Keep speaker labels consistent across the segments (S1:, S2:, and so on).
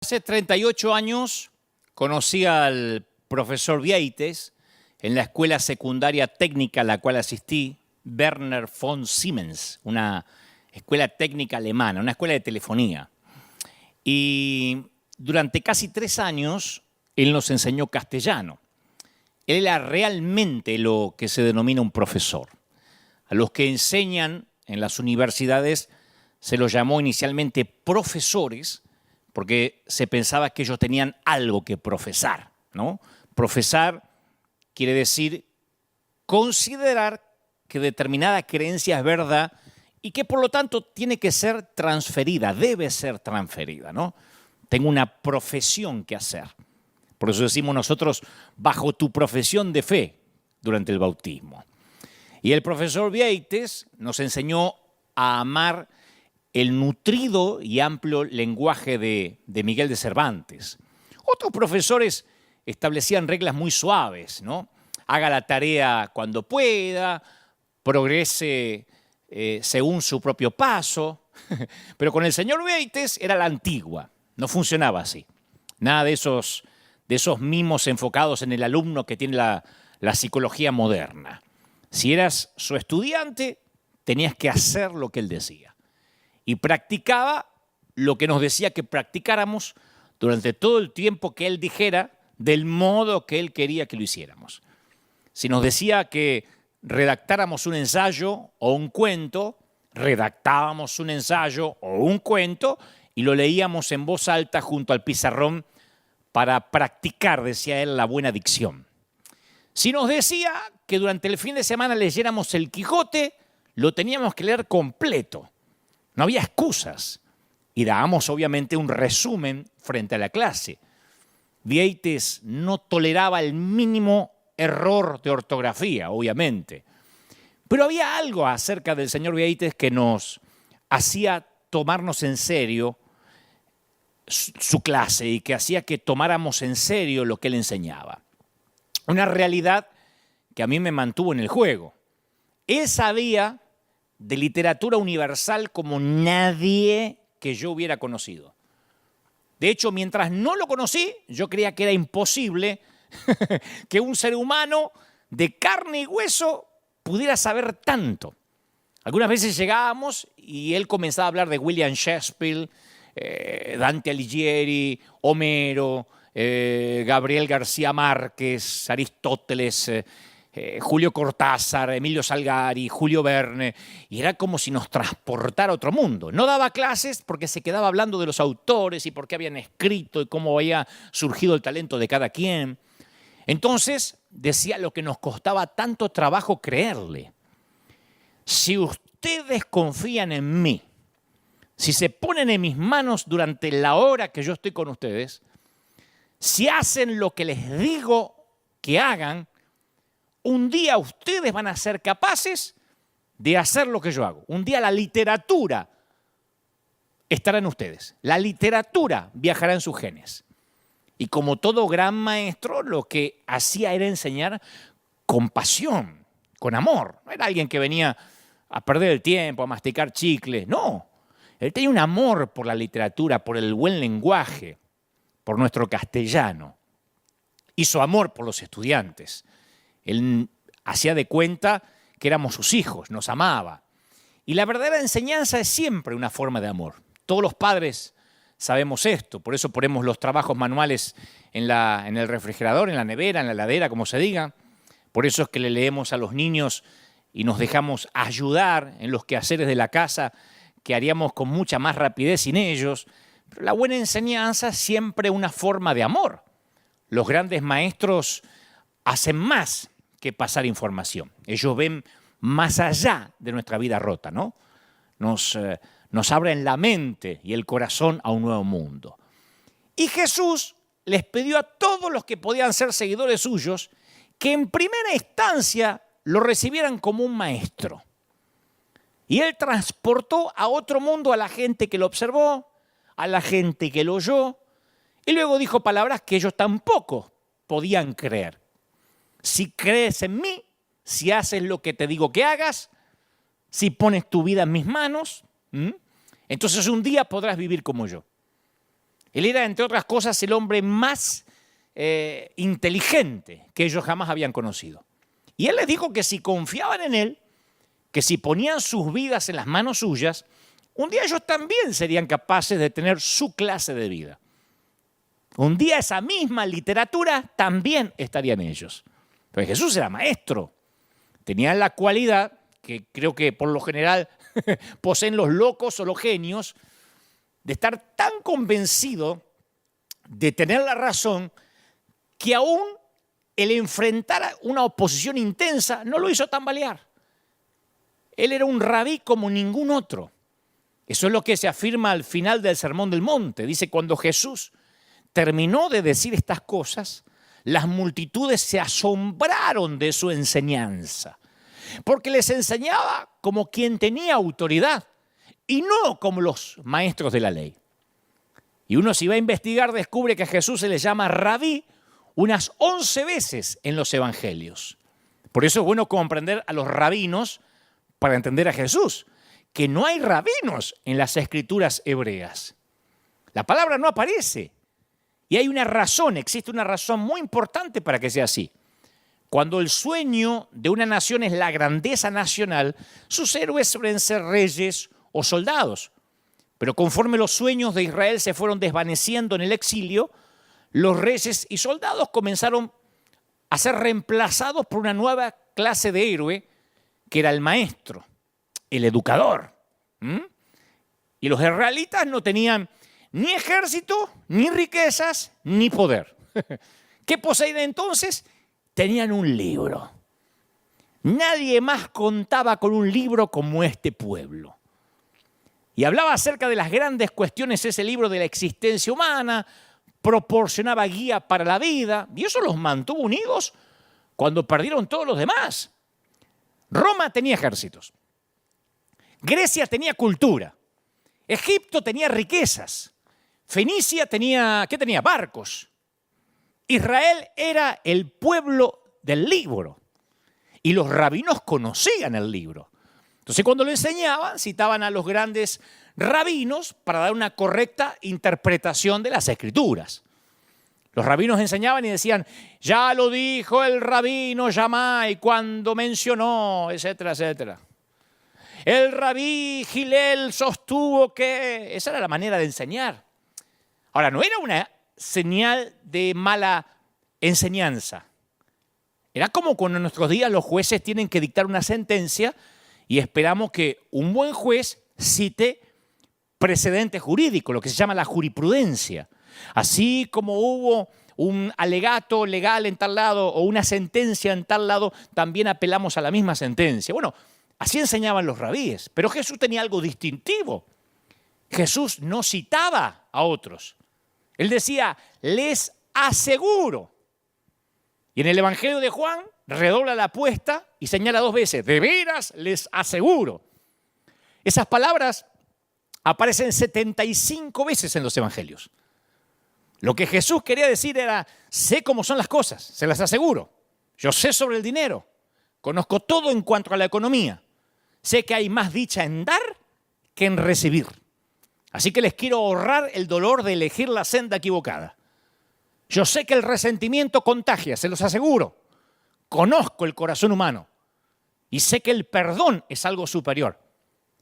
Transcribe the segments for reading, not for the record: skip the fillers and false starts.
S1: Hace 38 años conocí al profesor Vieites en la escuela secundaria técnica a la cual asistí, Werner von Siemens, una escuela técnica alemana, una escuela de telefonía. Y durante casi 3 años él nos enseñó castellano. Él era realmente lo que se denomina un profesor. A los que enseñan en las universidades se los llamó inicialmente profesores, porque se pensaba que ellos tenían algo que profesar, ¿no? Profesar quiere decir considerar que determinada creencia es verdad y que por lo tanto tiene que ser transferida, debe ser transferida, ¿no? Tengo una profesión que hacer. Por eso decimos nosotros, bajo tu profesión de fe durante el bautismo. Y el profesor Vieites nos enseñó a amar el nutrido y amplio lenguaje de Miguel de Cervantes. Otros profesores establecían reglas muy suaves, ¿no? Haga la tarea cuando pueda, progrese según su propio paso. Pero con el señor Vieites era la antigua, no funcionaba así. Nada de esos mimos enfocados en el alumno que tiene la psicología moderna. Si eras su estudiante, tenías que hacer lo que él decía. Y practicaba lo que nos decía que practicáramos durante todo el tiempo que él dijera, del modo que él quería que lo hiciéramos. Si nos decía que redactáramos un ensayo o un cuento, redactábamos un ensayo o un cuento y lo leíamos en voz alta junto al pizarrón para practicar, decía él, la buena dicción. Si nos decía que durante el fin de semana leyéramos el Quijote, lo teníamos que leer completo. No había excusas. Y dábamos obviamente un resumen frente a la clase. Vieites no toleraba el mínimo error de ortografía, obviamente. Pero había algo acerca del señor Vieites que nos hacía tomarnos en serio su clase y que hacía que tomáramos en serio lo que él enseñaba. Una realidad que a mí me mantuvo en el juego. Él sabía de literatura universal como nadie que yo hubiera conocido. De hecho, mientras no lo conocí, yo creía que era imposible que un ser humano de carne y hueso pudiera saber tanto. Algunas veces llegábamos y él comenzaba a hablar de William Shakespeare, Dante Alighieri, Homero, Gabriel García Márquez, Aristóteles, Julio Cortázar, Emilio Salgari, Julio Verne, y era como si nos transportara a otro mundo. No daba clases porque se quedaba hablando de los autores y por qué habían escrito y cómo había surgido el talento de cada quien. Entonces decía lo que nos costaba tanto trabajo creerle. Si ustedes confían en mí, si se ponen en mis manos durante la hora que yo estoy con ustedes, si hacen lo que les digo que hagan, un día ustedes van a ser capaces de hacer lo que yo hago. Un día la literatura estará en ustedes. La literatura viajará en sus genes. Y como todo gran maestro, lo que hacía era enseñar con pasión, con amor. No era alguien que venía a perder el tiempo, a masticar chicles. No, él tenía un amor por la literatura, por el buen lenguaje, por nuestro castellano. Hizo amor por los estudiantes. Él hacía de cuenta que éramos sus hijos, nos amaba. Y la verdadera enseñanza es siempre una forma de amor. Todos los padres sabemos esto, por eso ponemos los trabajos manuales en el refrigerador, en la nevera, en la heladera, como se diga. Por eso es que le leemos a los niños y nos dejamos ayudar en los quehaceres de la casa que haríamos con mucha más rapidez sin ellos. Pero la buena enseñanza es siempre una forma de amor. Los grandes maestros hacen más que pasar información. Ellos ven más allá de nuestra vida rota, ¿no? Nos abren la mente y el corazón a un nuevo mundo. Y Jesús les pidió a todos los que podían ser seguidores suyos que en primera instancia lo recibieran como un maestro. Y él transportó a otro mundo a la gente que lo observó, a la gente que lo oyó, y luego dijo palabras que ellos tampoco podían creer. Si crees en mí, si haces lo que te digo que hagas, si pones tu vida en mis manos, entonces un día podrás vivir como yo. Él era, entre otras cosas, el hombre más inteligente que ellos jamás habían conocido. Y él les dijo que si confiaban en él, que si ponían sus vidas en las manos suyas, un día ellos también serían capaces de tener su clase de vida. Un día esa misma literatura también estaría en ellos. Pero Jesús era maestro. Tenía la cualidad, que creo que por lo general poseen los locos o los genios, de estar tan convencido de tener la razón que aún el enfrentar una oposición intensa no lo hizo tambalear. Él era un rabí como ningún otro. Eso es lo que se afirma al final del Sermón del Monte. Dice, cuando Jesús terminó de decir estas cosas, las multitudes se asombraron de su enseñanza, porque les enseñaba como quien tenía autoridad y no como los maestros de la ley. Y uno, si va a investigar, descubre que a Jesús se le llama rabí unas 11 veces en los evangelios. Por eso es bueno comprender a los rabinos para entender a Jesús, que no hay rabinos en las escrituras hebreas. La palabra no aparece. Y hay una razón, existe una razón muy importante para que sea así. Cuando el sueño de una nación es la grandeza nacional, sus héroes suelen ser reyes o soldados. Pero conforme los sueños de Israel se fueron desvaneciendo en el exilio, los reyes y soldados comenzaron a ser reemplazados por una nueva clase de héroe, que era el maestro, el educador. Y los israelitas no tenían ni ejército, ni riquezas, ni poder. ¿Qué poseían entonces? Tenían un libro. Nadie más contaba con un libro como este pueblo. Y hablaba acerca de las grandes cuestiones ese libro de la existencia humana, proporcionaba guía para la vida, y eso los mantuvo unidos cuando perdieron todos los demás. Roma tenía ejércitos. Grecia tenía cultura. Egipto tenía riquezas. Fenicia tenía, ¿qué tenía? Barcos. Israel era el pueblo del libro. Y los rabinos conocían el libro. Entonces, cuando lo enseñaban, citaban a los grandes rabinos para dar una correcta interpretación de las escrituras. Los rabinos enseñaban y decían, ya lo dijo el rabino Shammai cuando mencionó, etcétera, etcétera. El rabí Gilel sostuvo que... Esa era la manera de enseñar. Ahora, no era una señal de mala enseñanza. Era como cuando en nuestros días los jueces tienen que dictar una sentencia y esperamos que un buen juez cite precedente jurídico, lo que se llama la jurisprudencia. Así como hubo un alegato legal en tal lado o una sentencia en tal lado, también apelamos a la misma sentencia. Bueno, así enseñaban los rabíes, pero Jesús tenía algo distintivo. Jesús no citaba a otros. Él decía, les aseguro. Y en el Evangelio de Juan redobla la apuesta y señala 2 veces, de veras les aseguro. Esas palabras aparecen 75 veces en los Evangelios. Lo que Jesús quería decir era, sé cómo son las cosas, se las aseguro. Yo sé sobre el dinero, conozco todo en cuanto a la economía. Sé que hay más dicha en dar que en recibir. Así que les quiero ahorrar el dolor de elegir la senda equivocada. Yo sé que el resentimiento contagia, se los aseguro. Conozco el corazón humano y sé que el perdón es algo superior.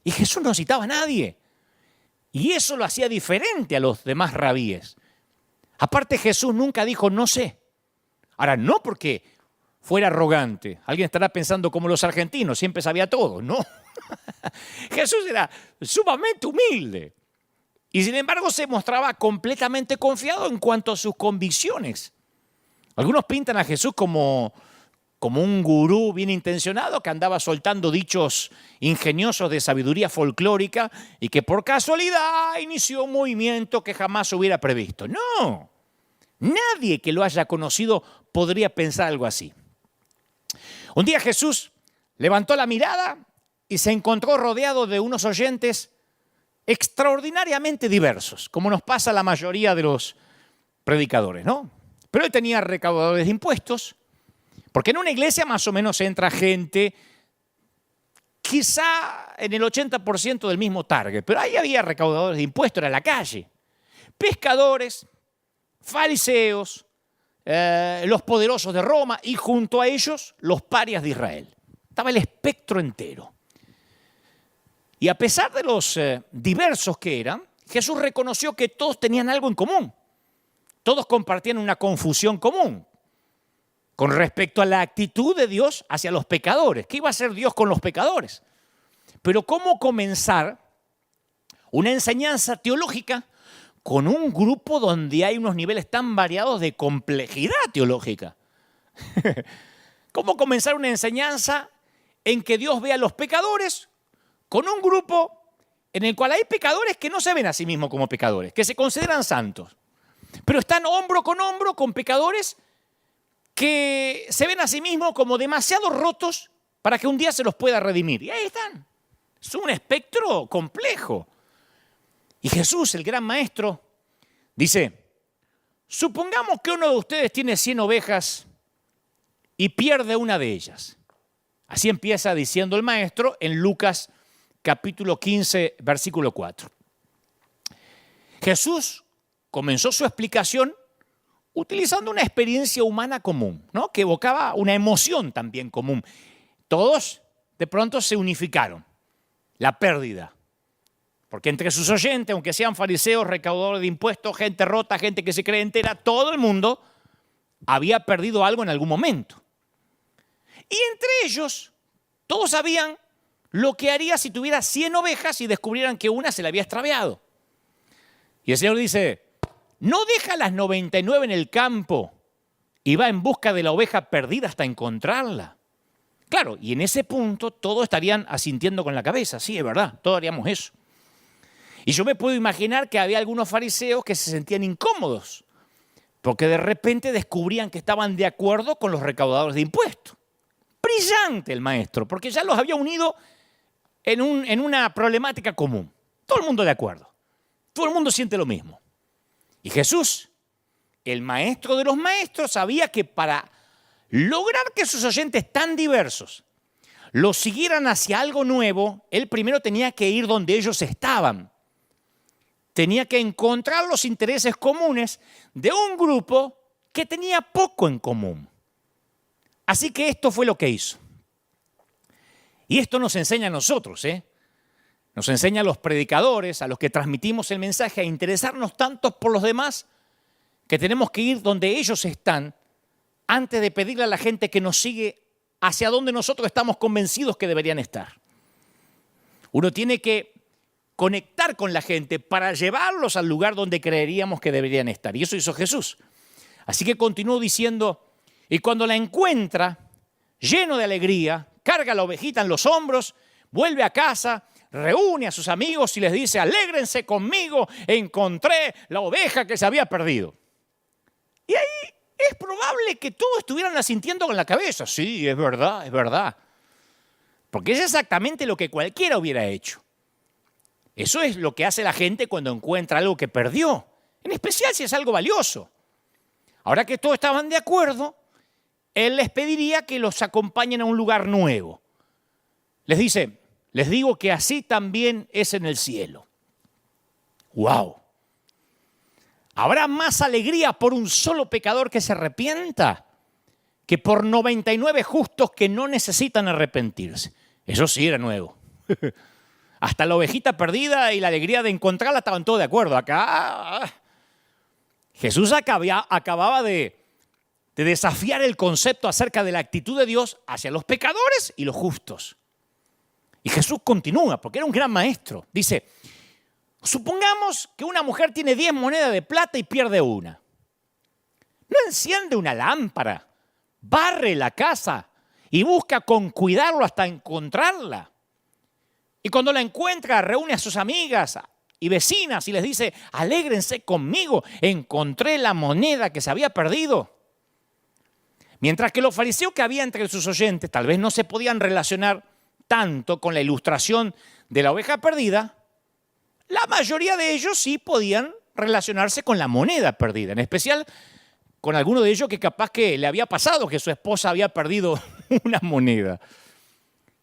S1: Y Jesús no citaba a nadie. Y eso lo hacía diferente a los demás rabíes. Aparte, Jesús nunca dijo no sé. Ahora, no porque fuera arrogante. Alguien estará pensando como los argentinos, siempre sabía todo. No. Jesús era sumamente humilde. Y sin embargo se mostraba completamente confiado en cuanto a sus convicciones. Algunos pintan a Jesús como un gurú bien intencionado que andaba soltando dichos ingeniosos de sabiduría folclórica y que por casualidad inició un movimiento que jamás hubiera previsto. No, nadie que lo haya conocido podría pensar algo así. Un día Jesús levantó la mirada y se encontró rodeado de unos oyentes extraordinariamente diversos, como nos pasa a la mayoría de los predicadores, ¿no? Pero él tenía recaudadores de impuestos, porque en una iglesia más o menos entra gente, quizá en el 80% del mismo target, pero ahí había recaudadores de impuestos, era la calle. pescadores, fariseos, los poderosos de Roma y junto a ellos los parias de Israel. Estaba el espectro entero. Y a pesar de los diversos que eran, Jesús reconoció que todos tenían algo en común. Todos compartían una confusión común con respecto a la actitud de Dios hacia los pecadores. ¿Qué iba a hacer Dios con los pecadores? Pero ¿cómo comenzar una enseñanza teológica con un grupo donde hay unos niveles tan variados de complejidad teológica? ¿Cómo comenzar una enseñanza en que Dios ve a los pecadores con un grupo en el cual hay pecadores que no se ven a sí mismos como pecadores, que se consideran santos, pero están hombro con pecadores que se ven a sí mismos como demasiado rotos para que un día se los pueda redimir? Y ahí están. Es un espectro complejo. Y Jesús, el gran maestro, dice, supongamos que uno de ustedes tiene 100 ovejas y pierde una de ellas. Así empieza diciendo el maestro en Lucas capítulo 15, versículo 4. Jesús comenzó su explicación utilizando una experiencia humana común, ¿no? Que evocaba una emoción también común. Todos de pronto se unificaron. La pérdida. Porque entre sus oyentes, aunque sean fariseos, recaudadores de impuestos, gente rota, gente que se cree entera, todo el mundo había perdido algo en algún momento. Y entre ellos, todos sabían lo que haría si tuviera 100 ovejas y descubrieran que una se le había extraviado. Y el Señor dice, ¿no deja las 99 en el campo y va en busca de la oveja perdida hasta encontrarla? Claro, y en ese punto todos estarían asintiendo con la cabeza. Sí, es verdad, todos haríamos eso. Y yo me puedo imaginar que había algunos fariseos que se sentían incómodos porque de repente descubrían que estaban de acuerdo con los recaudadores de impuestos. Brillante el maestro, porque ya los había unido en una problemática común. Todo el mundo de acuerdo. Todo el mundo siente lo mismo. Y Jesús, el maestro de los maestros, sabía que para lograr que sus oyentes tan diversos los siguieran hacia algo nuevo, él primero tenía que ir donde ellos estaban. Tenía que encontrar los intereses comunes de un grupo que tenía poco en común. Así que esto fue lo que hizo. Y esto nos enseña a nosotros, Nos enseña a los predicadores, a los que transmitimos el mensaje, a interesarnos tanto por los demás que tenemos que ir donde ellos están antes de pedirle a la gente que nos sigue hacia donde nosotros estamos convencidos que deberían estar. Uno tiene que conectar con la gente para llevarlos al lugar donde creeríamos que deberían estar. Y eso hizo Jesús. Así que continuó diciendo, y cuando la encuentra, lleno de alegría, carga la ovejita en los hombros, vuelve a casa, reúne a sus amigos y les dice, alégrense conmigo, encontré la oveja que se había perdido. Y ahí es probable que todos estuvieran asintiendo con la cabeza. Sí, es verdad, es verdad. Porque es exactamente lo que cualquiera hubiera hecho. Eso es lo que hace la gente cuando encuentra algo que perdió, en especial si es algo valioso. Ahora que todos estaban de acuerdo, él les pediría que los acompañen a un lugar nuevo. Les dice, les digo que así también es en el cielo. ¡Wow! ¿Habrá más alegría por un solo pecador que se arrepienta que por 99 justos que no necesitan arrepentirse? Eso sí era nuevo. Hasta la ovejita perdida y la alegría de encontrarla estaban todos de acuerdo. Acá Jesús acababa de desafiar el concepto acerca de la actitud de Dios hacia los pecadores y los justos. Y Jesús continúa, porque era un gran maestro. Dice, supongamos que una mujer tiene 10 monedas de plata y pierde una. ¿No enciende una lámpara, barre la casa y busca con cuidado hasta encontrarla? Y cuando la encuentra, reúne a sus amigas y vecinas y les dice, alégrense conmigo, encontré la moneda que se había perdido. Mientras que los fariseos que había entre sus oyentes tal vez no se podían relacionar tanto con la ilustración de la oveja perdida, la mayoría de ellos sí podían relacionarse con la moneda perdida, en especial con alguno de ellos que capaz que le había pasado que su esposa había perdido una moneda.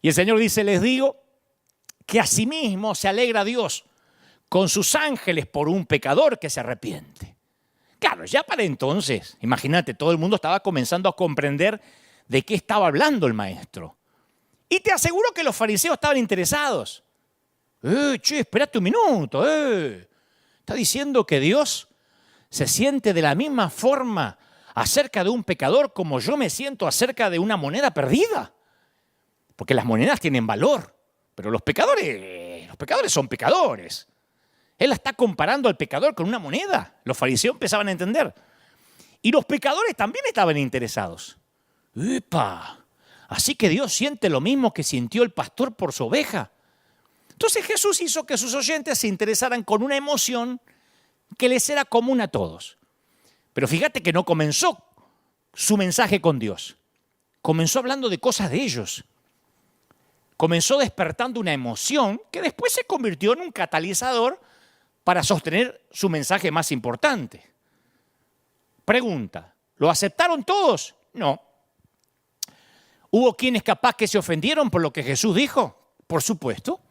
S1: Y el Señor dice, les digo que asimismo se alegra Dios con sus ángeles por un pecador que se arrepiente. Claro, ya para entonces, imagínate, todo el mundo estaba comenzando a comprender de qué estaba hablando el maestro. Y te aseguro que los fariseos estaban interesados. Espérate un minuto, Está diciendo que Dios se siente de la misma forma acerca de un pecador como yo me siento acerca de una moneda perdida. Porque las monedas tienen valor, pero los pecadores son pecadores. Él está comparando al pecador con una moneda. Los fariseos empezaban a entender. Y los pecadores también estaban interesados. ¡Epa! Así que Dios siente lo mismo que sintió el pastor por su oveja. Entonces Jesús hizo que sus oyentes se interesaran con una emoción que les era común a todos. Pero fíjate que no comenzó su mensaje con Dios. Comenzó hablando de cosas de ellos. Comenzó despertando una emoción que después se convirtió en un catalizador para sostener su mensaje más importante. Pregunta, ¿lo aceptaron todos? No. ¿Hubo quienes capaz que se ofendieron por lo que Jesús dijo? Por supuesto.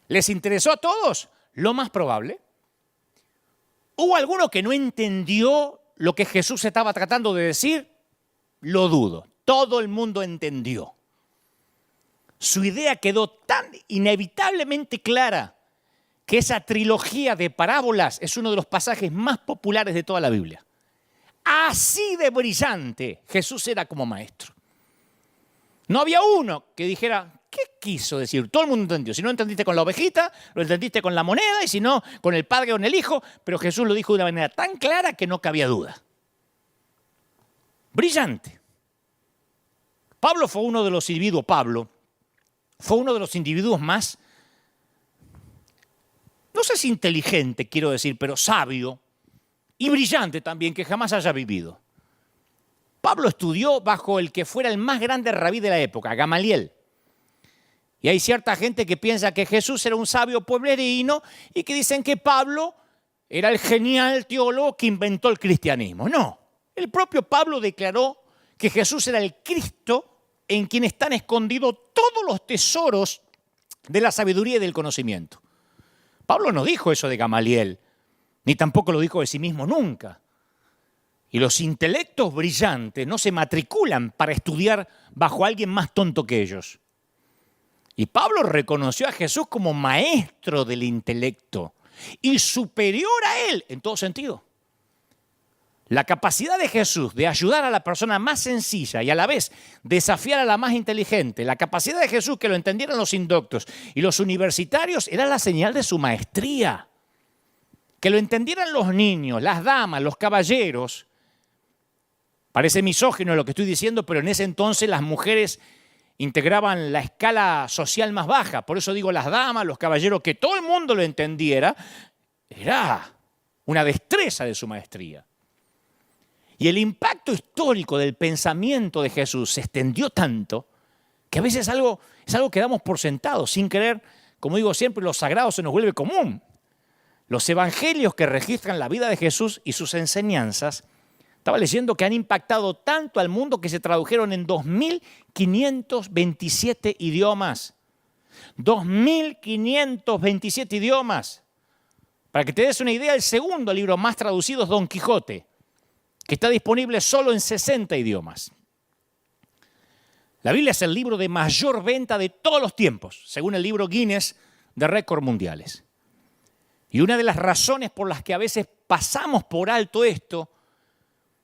S1: ¿Les interesó a todos? Lo más probable. ¿Hubo alguno que no entendió lo que Jesús estaba tratando de decir? Lo dudo. Todo el mundo entendió. Su idea quedó tan inevitablemente clara que esa trilogía de parábolas es uno de los pasajes más populares de toda la Biblia. Así de brillante Jesús era como maestro. No había uno que dijera, ¿qué quiso decir? Todo el mundo entendió. Si no entendiste con la ovejita, lo entendiste con la moneda, y si no, con el padre o con el hijo. Pero Jesús lo dijo de una manera tan clara que no cabía duda. Brillante. Pablo fue uno de los individuos más, no sé si inteligente, quiero decir, pero sabio y brillante también, que jamás haya vivido. Pablo estudió bajo el que fuera el más grande rabí de la época, Gamaliel. Y hay cierta gente que piensa que Jesús era un sabio pueblerino y que dicen que Pablo era el genial teólogo que inventó el cristianismo. No, el propio Pablo declaró que Jesús era el Cristo en quien están escondidos todos los tesoros de la sabiduría y del conocimiento. Pablo no dijo eso de Gamaliel, ni tampoco lo dijo de sí mismo nunca. Y los intelectos brillantes no se matriculan para estudiar bajo alguien más tonto que ellos. Y Pablo reconoció a Jesús como maestro del intelecto y superior a él en todo sentido. La capacidad de Jesús de ayudar a la persona más sencilla y a la vez desafiar a la más inteligente, la capacidad de Jesús que lo entendieran los indoctos y los universitarios era la señal de su maestría. Que lo entendieran los niños, las damas, los caballeros. Parece misógino lo que estoy diciendo, pero en ese entonces las mujeres integraban la escala social más baja. Por eso digo las damas, los caballeros, que todo el mundo lo entendiera, era una destreza de su maestría. Y el impacto histórico del pensamiento de Jesús se extendió tanto que a veces es algo que damos por sentado, sin querer, como digo siempre, lo sagrado se nos vuelve común. Los evangelios que registran la vida de Jesús y sus enseñanzas, estaba leyendo que han impactado tanto al mundo que se tradujeron en 2.527 idiomas. 2.527 idiomas. Para que te des una idea, el segundo libro más traducido es Don Quijote, que está disponible solo en 60 idiomas. La Biblia es el libro de mayor venta de todos los tiempos, según el libro Guinness de récords mundiales. Y una de las razones por las que a veces pasamos por alto esto,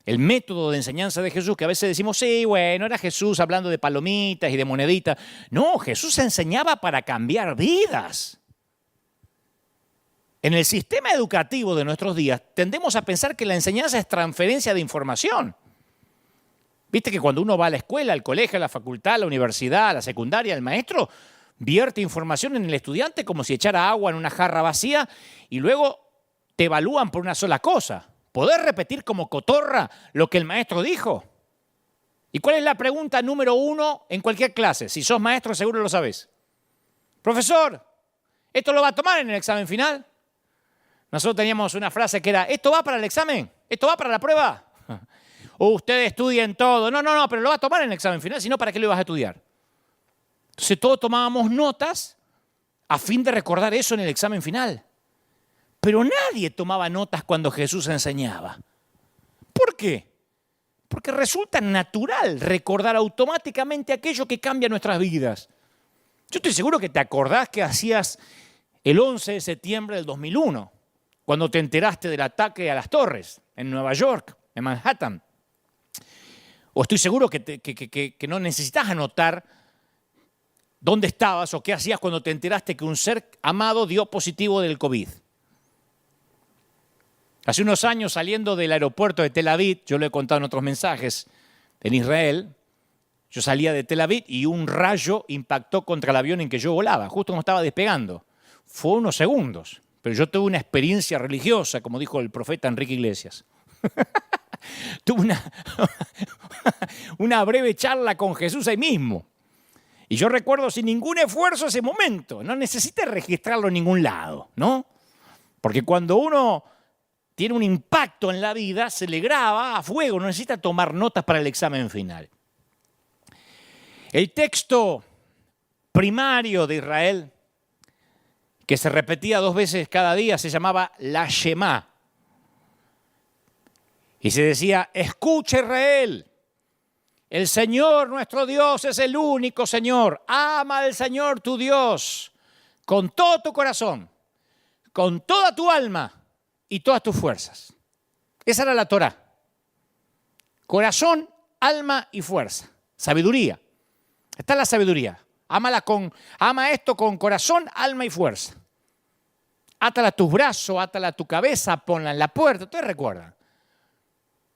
S1: el método de enseñanza de Jesús, que a veces decimos, sí, bueno, era Jesús hablando de palomitas y de moneditas. No, Jesús enseñaba para cambiar vidas. En el sistema educativo de nuestros días tendemos a pensar que la enseñanza es transferencia de información. Viste que cuando uno va a la escuela, al colegio, a la facultad, a la universidad, a la secundaria, el maestro vierte información en el estudiante como si echara agua en una jarra vacía y luego te evalúan por una sola cosa. ¿Podés repetir como cotorra lo que el maestro dijo? ¿Y cuál es la pregunta número 1 en cualquier clase? Si sos maestro seguro lo sabés. Profesor, ¿esto lo va a tomar en el examen final? Nosotros teníamos una frase que era, ¿esto va para el examen? ¿Esto va para la prueba? O ustedes estudien todo. No, pero lo va a tomar en el examen final, si no, ¿para qué lo ibas a estudiar? Entonces todos tomábamos notas a fin de recordar eso en el examen final. Pero nadie tomaba notas cuando Jesús enseñaba. ¿Por qué? Porque resulta natural recordar automáticamente aquello que cambia nuestras vidas. Yo estoy seguro que te acordás que hacías el 11 de septiembre del 2001, cuando te enteraste del ataque a las torres en Nueva York, en Manhattan. O estoy seguro que no necesitas anotar dónde estabas o qué hacías cuando te enteraste que un ser amado dio positivo del COVID. Hace unos años, saliendo del aeropuerto de Tel Aviv, yo lo he contado en otros mensajes, en Israel, yo salía de Tel Aviv y un rayo impactó contra el avión en que yo volaba, justo cuando estaba despegando. Fue unos segundos, pero yo tuve una experiencia religiosa, como dijo el profeta Enrique Iglesias. Tuve una breve charla con Jesús ahí mismo. Y yo recuerdo sin ningún esfuerzo ese momento. No necesité registrarlo en ningún lado, ¿no? Porque cuando uno tiene un impacto en la vida, se le graba a fuego, no necesita tomar notas para el examen final. El texto primario de Israel, que se repetía 2 veces cada día, se llamaba la Shema. Y se decía, escucha Israel, el Señor nuestro Dios es el único Señor. Ama al Señor tu Dios con todo tu corazón, con toda tu alma y todas tus fuerzas. Esa era la Torá. Corazón, alma y fuerza. Sabiduría. Esta es la sabiduría. Ama esto con corazón, alma y fuerza. Átala a tus brazos, átala a tu cabeza, ponla en la puerta. Ustedes recuerdan.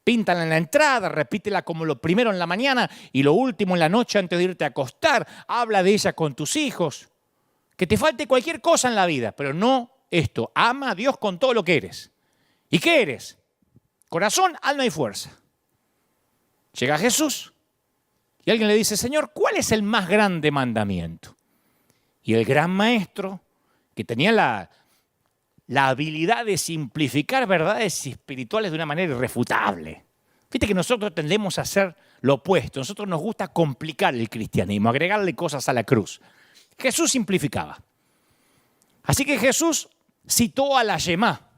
S1: Píntala en la entrada, repítela como lo primero en la mañana y lo último en la noche antes de irte a acostar. Habla de ella con tus hijos. Que te falte cualquier cosa en la vida, pero no esto. Ama a Dios con todo lo que eres. ¿Y qué eres? Corazón, alma y fuerza. Llega Jesús y alguien le dice, Señor, ¿cuál es el más grande mandamiento? Y el gran maestro, que tenía la habilidad de simplificar verdades espirituales de una manera irrefutable. Fíjate que nosotros tendemos a hacer lo opuesto. A nosotros nos gusta complicar el cristianismo, agregarle cosas a la cruz. Jesús simplificaba. Así que Jesús citó a la Shema,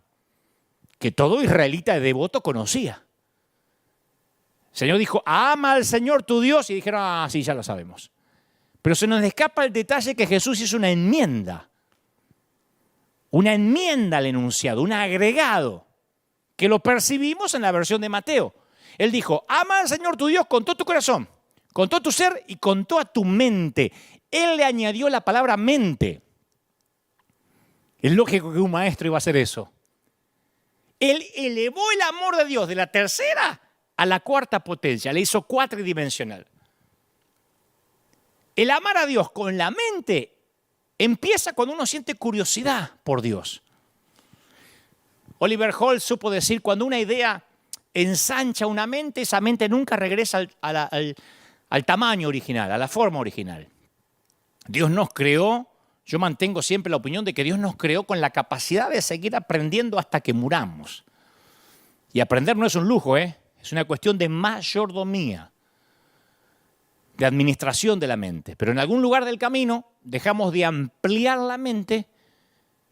S1: que todo israelita devoto conocía. El Señor dijo, ama al Señor tu Dios, y dijeron, sí, ya lo sabemos. Pero se nos escapa el detalle que Jesús hizo una enmienda al enunciado, un agregado, que lo percibimos en la versión de Mateo. Él dijo, ama al Señor tu Dios con todo tu corazón, con todo tu ser y con toda tu mente. Él le añadió la palabra mente. Es lógico que un maestro iba a hacer eso. Él elevó el amor de Dios de la tercera a la cuarta potencia, le hizo cuatridimensional. El amar a Dios con la mente empieza cuando uno siente curiosidad por Dios. Oliver Holt supo decir, cuando una idea ensancha una mente, esa mente nunca regresa al tamaño original, a la forma original. Dios nos creó, yo mantengo siempre la opinión de que Dios nos creó con la capacidad de seguir aprendiendo hasta que muramos. Y aprender no es un lujo, es una cuestión de mayordomía, de administración de la mente. Pero en algún lugar del camino dejamos de ampliar la mente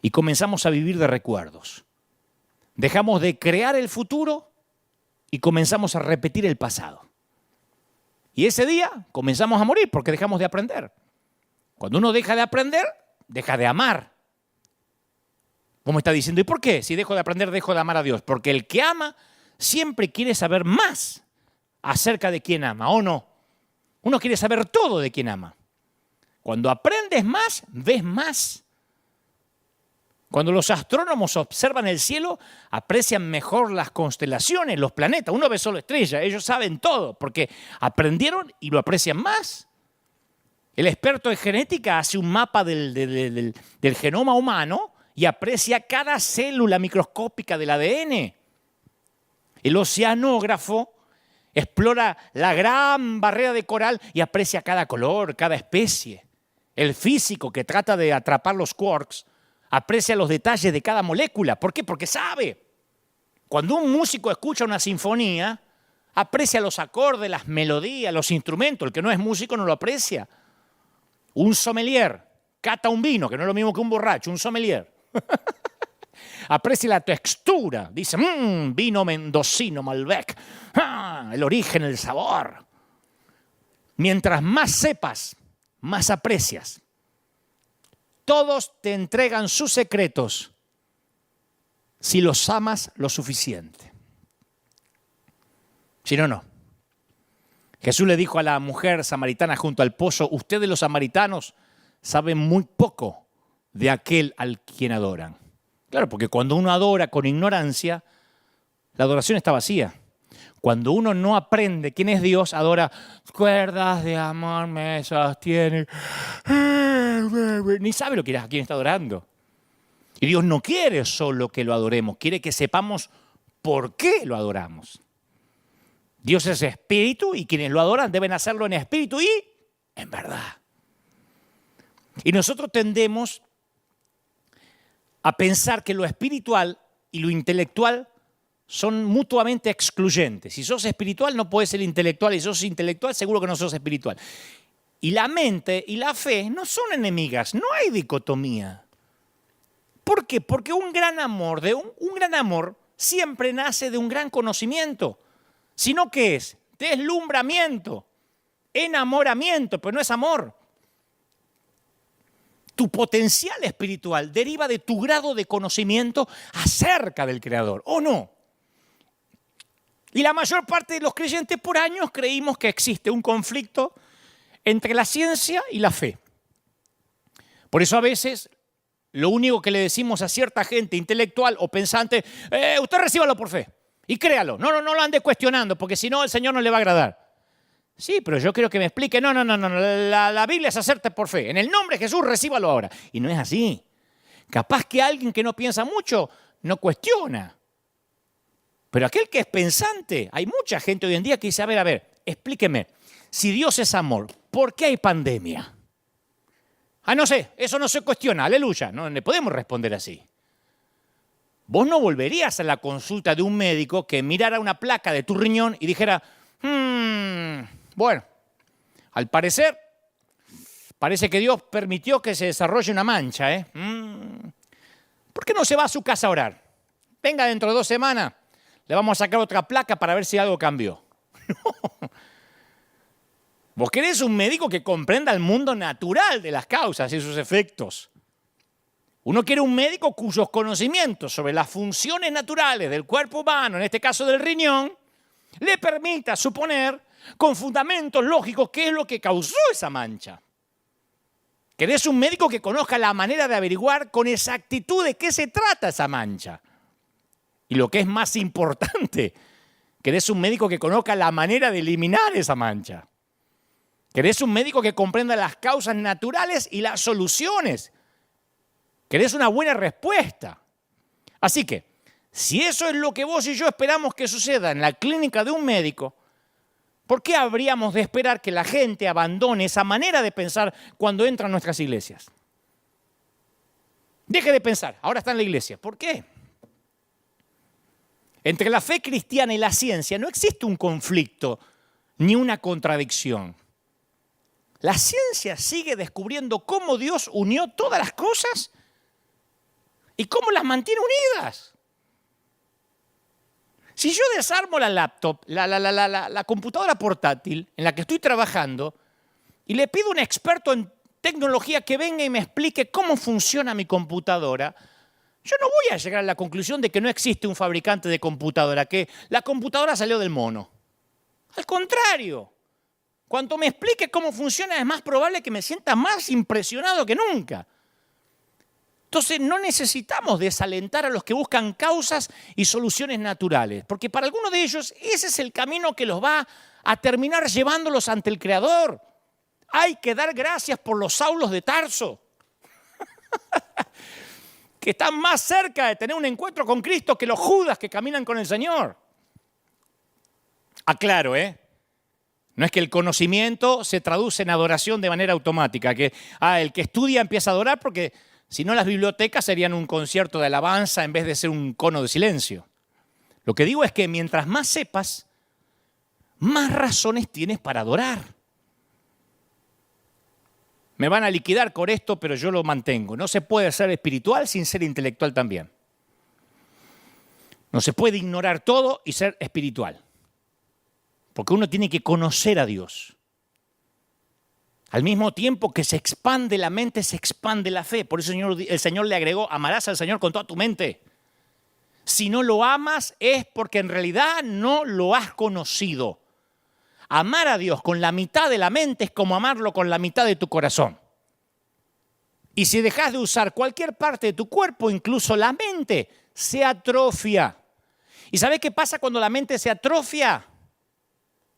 S1: y comenzamos a vivir de recuerdos. Dejamos de crear el futuro y comenzamos a repetir el pasado. Y ese día comenzamos a morir porque dejamos de aprender. Cuando uno deja de aprender, deja de amar. ¿Cómo está diciendo? ¿Y por qué? Si dejo de aprender, dejo de amar a Dios. Porque el que ama siempre quiere saber más acerca de quién ama, ¿o no? Uno quiere saber todo de quién ama. Cuando aprendes más, ves más. Cuando los astrónomos observan el cielo, aprecian mejor las constelaciones, los planetas. Uno ve solo estrellas, ellos saben todo, porque aprendieron y lo aprecian más. El experto en genética hace un mapa del genoma humano y aprecia cada célula microscópica del ADN. El oceanógrafo explora la gran barrera de coral y aprecia cada color, cada especie. El físico que trata de atrapar los quarks aprecia los detalles de cada molécula. ¿Por qué? Porque sabe. Cuando un músico escucha una sinfonía, aprecia los acordes, las melodías, los instrumentos. El que no es músico no lo aprecia. Un sommelier cata un vino, que no es lo mismo que un borracho, un sommelier. Aprecia la textura. Dice, vino mendocino Malbec. El origen, el sabor. Mientras más sepas, más aprecias. Todos te entregan sus secretos si los amas lo suficiente. Si no, no. Jesús le dijo a la mujer samaritana junto al pozo, ustedes los samaritanos saben muy poco de aquel al quien adoran. Claro, porque cuando uno adora con ignorancia, la adoración está vacía. Cuando uno no aprende quién es Dios, adora, cuerdas de amor me sostienen. Ni sabe lo que a quién está adorando. Y Dios no quiere solo que lo adoremos, quiere que sepamos por qué lo adoramos. Dios es espíritu y quienes lo adoran deben hacerlo en espíritu y en verdad. Y nosotros tendemos a pensar que lo espiritual y lo intelectual son mutuamente excluyentes. Si sos espiritual no puedes ser intelectual y si sos intelectual seguro que no sos espiritual. Y la mente y la fe no son enemigas, no hay dicotomía. ¿Por qué? Porque un gran amor siempre nace de un gran conocimiento. Sino ¿qué es? Deslumbramiento, enamoramiento, pero no es amor. Tu potencial espiritual deriva de tu grado de conocimiento acerca del Creador, ¿o no? Y la mayor parte de los creyentes por años creímos que existe un conflicto entre la ciencia y la fe. Por eso a veces lo único que le decimos a cierta gente intelectual o pensante, usted recíbalo por fe y créalo, no lo ande cuestionando porque si no el Señor no le va a agradar. Sí, pero yo quiero que me explique, no, la Biblia es hacerte por fe. En el nombre de Jesús, recíbalo ahora. Y no es así. Capaz que alguien que no piensa mucho no cuestiona. Pero aquel que es pensante, hay mucha gente hoy en día que dice, a ver, explíqueme, si Dios es amor, ¿por qué hay pandemia? No sé, eso no se cuestiona, aleluya, no le podemos responder así. Vos no volverías a la consulta de un médico que mirara una placa de tu riñón y dijera, bueno, al parecer, parece que Dios permitió que se desarrolle una mancha, ¿Por qué no se va a su casa a orar? Venga dentro de 2 semanas, le vamos a sacar otra placa para ver si algo cambió. Vos querés un médico que comprenda el mundo natural de las causas y sus efectos. Uno quiere un médico cuyos conocimientos sobre las funciones naturales del cuerpo humano, en este caso del riñón, le permita suponer con fundamentos lógicos qué es lo que causó esa mancha. Querés un médico que conozca la manera de averiguar con exactitud de qué se trata esa mancha. Y lo que es más importante, querés un médico que conozca la manera de eliminar esa mancha. Querés un médico que comprenda las causas naturales y las soluciones. Querés una buena respuesta. Así que, si eso es lo que vos y yo esperamos que suceda en la clínica de un médico, ¿por qué habríamos de esperar que la gente abandone esa manera de pensar cuando entra a nuestras iglesias? Deje de pensar, ahora está en la iglesia. ¿Por qué? Entre la fe cristiana y la ciencia no existe un conflicto ni una contradicción. La ciencia sigue descubriendo cómo Dios unió todas las cosas y cómo las mantiene unidas. Si yo desarmo la laptop, la computadora portátil en la que estoy trabajando y le pido a un experto en tecnología que venga y me explique cómo funciona mi computadora, yo no voy a llegar a la conclusión de que no existe un fabricante de computadora, que la computadora salió del mono. Al contrario, cuanto me explique cómo funciona es más probable que me sienta más impresionado que nunca. Entonces no necesitamos desalentar a los que buscan causas y soluciones naturales, porque para algunos de ellos ese es el camino que los va a terminar llevándolos ante el Creador. Hay que dar gracias por los Saulos de Tarso, que están más cerca de tener un encuentro con Cristo que los Judas que caminan con el Señor. Aclaro, no es que el conocimiento se traduce en adoración de manera automática, que el que estudia empieza a adorar porque si no las bibliotecas serían un concierto de alabanza en vez de ser un cono de silencio. Lo que digo es que mientras más sepas, más razones tienes para adorar. Me van a liquidar con esto, pero yo lo mantengo. No se puede ser espiritual sin ser intelectual también. No se puede ignorar todo y ser espiritual. Porque uno tiene que conocer a Dios. Al mismo tiempo que se expande la mente, se expande la fe. Por eso el Señor le agregó, amarás al Señor con toda tu mente. Si no lo amas es porque en realidad no lo has conocido. Amar a Dios con la mitad de la mente es como amarlo con la mitad de tu corazón. Y si dejas de usar cualquier parte de tu cuerpo, incluso la mente, se atrofia. ¿Y sabes qué pasa cuando la mente se atrofia?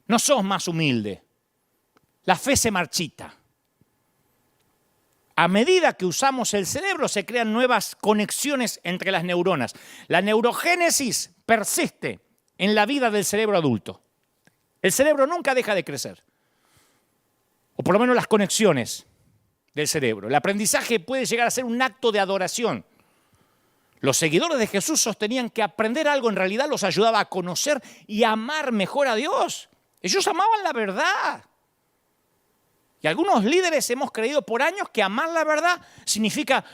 S1: No sos más humilde. La fe se marchita. A medida que usamos el cerebro se crean nuevas conexiones entre las neuronas. La neurogénesis persiste en la vida del cerebro adulto. El cerebro nunca deja de crecer. O por lo menos las conexiones del cerebro. El aprendizaje puede llegar a ser un acto de adoración. Los seguidores de Jesús sostenían que aprender algo en realidad los ayudaba a conocer y amar mejor a Dios. Ellos amaban la verdad. Y algunos líderes hemos creído por años que amar la verdad significa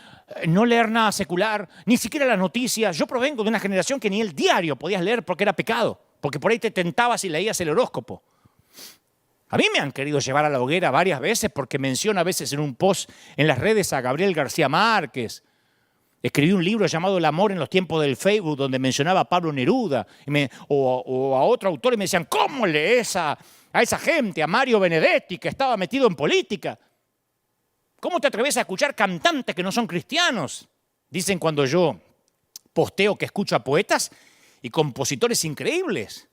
S1: no leer nada secular, ni siquiera las noticias. Yo provengo de una generación que ni el diario podías leer porque era pecado, porque por ahí te tentabas y leías el horóscopo. A mí me han querido llevar a la hoguera varias veces porque menciona a veces en un post en las redes a Gabriel García Márquez. Escribí un libro llamado El amor en los tiempos del Facebook donde mencionaba a Pablo Neruda o a otro autor y me decían, ¿cómo lees a esa gente, a Mario Benedetti que estaba metido en política? ¿Cómo te atreves a escuchar cantantes que no son cristianos? Dicen cuando yo posteo que escucho a poetas y compositores increíbles.